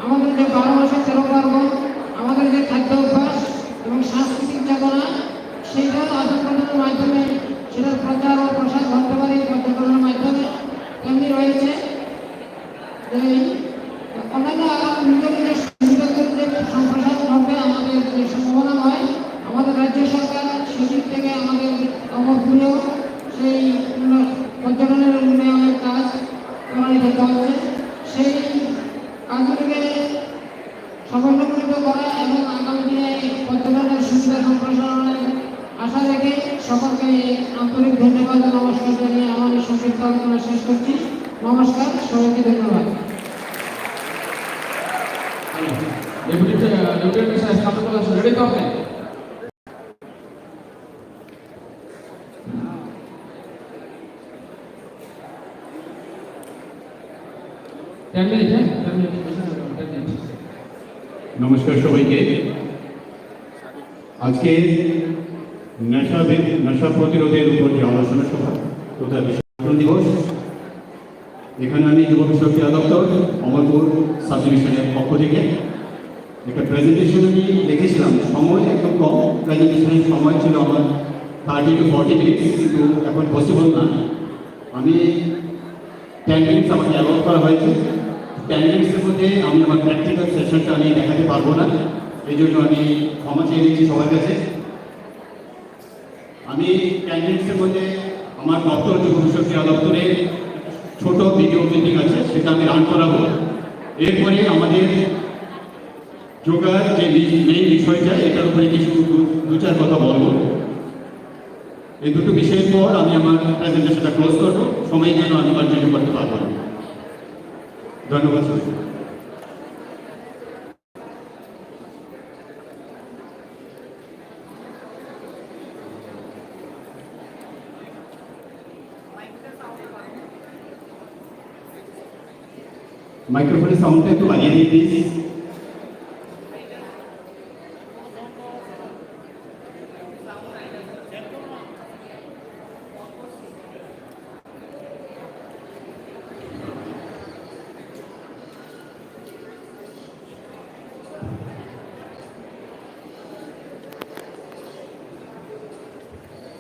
I: আমাদের যে 12 মাসে 13 পার্বণ, আমাদের যে খাদ্য অভ্যাস এবং সাংস্কৃতিক চেতনা, সেইটা আদান প্রদানের মাধ্যমে সেটার প্রচার ও প্রসার ঘটতে পারে পর্যটনের মাধ্যমে। তেমনি রয়েছে যে অন্যান্য নিজের নিজের সুবিধাদের যে সম্প্রসারণ ঘটবে, আমাদের যে সম্ভাবনা হয়, আমাদের রাজ্য সরকার সেদিক থেকে আমাদের অমরপুরেও সেই পর্যটনের উন্নয়নের কাজ প্রণীত করছে। সেই কাজগুলিকে সমন্বয়িত করা এবং আগামী দিনে পর্যটনের সুবিধা সম্প্রসারণের আশা রেখে সকলকে আন্তরিক ধন্যবাদ ও নমস্কার জানিয়ে আমার এই সংক্ষিপ্ত আলোচনা শেষ করছি। নমস্কার, সবাইকে ধন্যবাদ।
A: ডেপুটি সাহেব সামনে রেডি তো আপনি?
J: নমস্কার সবাইকে। আজকে নেশা প্রতিরোধের উপর যে আলোচনা সভা তথা বিশ্বজন দিবস, এখানে আমি যুব বিষয়ক ক্রীড়া দপ্তর অমরপুর সাব ডিভিশনের পক্ষ থেকে একটা প্রেজেন্টেশন আমি লিখেছিলাম। সময় একদম কম, প্রেজেন্টেশনের সময় ছিল আমার 30 to 40 মিনিট, কিন্তু এখন পসিবল না। আমি 10 মিনিটস আমাকে অ্যালট করা হয়েছে। 10 মিনিটসের মধ্যে আমি আমার প্র্যাকটিক্যাল সেশনটা আমি দেখাতে পারবো না, এই জন্য আমি ক্ষমা চেয়ে নিচ্ছি সবার কাছে। আমি 10 মিনিটসের মধ্যে আমার দপ্তর যুব বিষয়ক ক্রীড়া দপ্তরে ছোট ভিডিও ক্লিপিং আছে, সেটা আমি রান করাবো। এরপরে আমাদের যোগার যে মেইন বিষয়টা, এটার উপরে কিছু দু চার কথা বলবো। এই দুটো বিষয়ের পর আমি আমার প্রেজেন্টেশনটা ক্লোজ করবো। সময় যেন আমি কন্টিনিউ করতে পারবো না। ধন্যবাদ সবাই। মাইক্রোফোনের সাউন্ডটা একটু বাড়িয়ে দিই প্লিজ।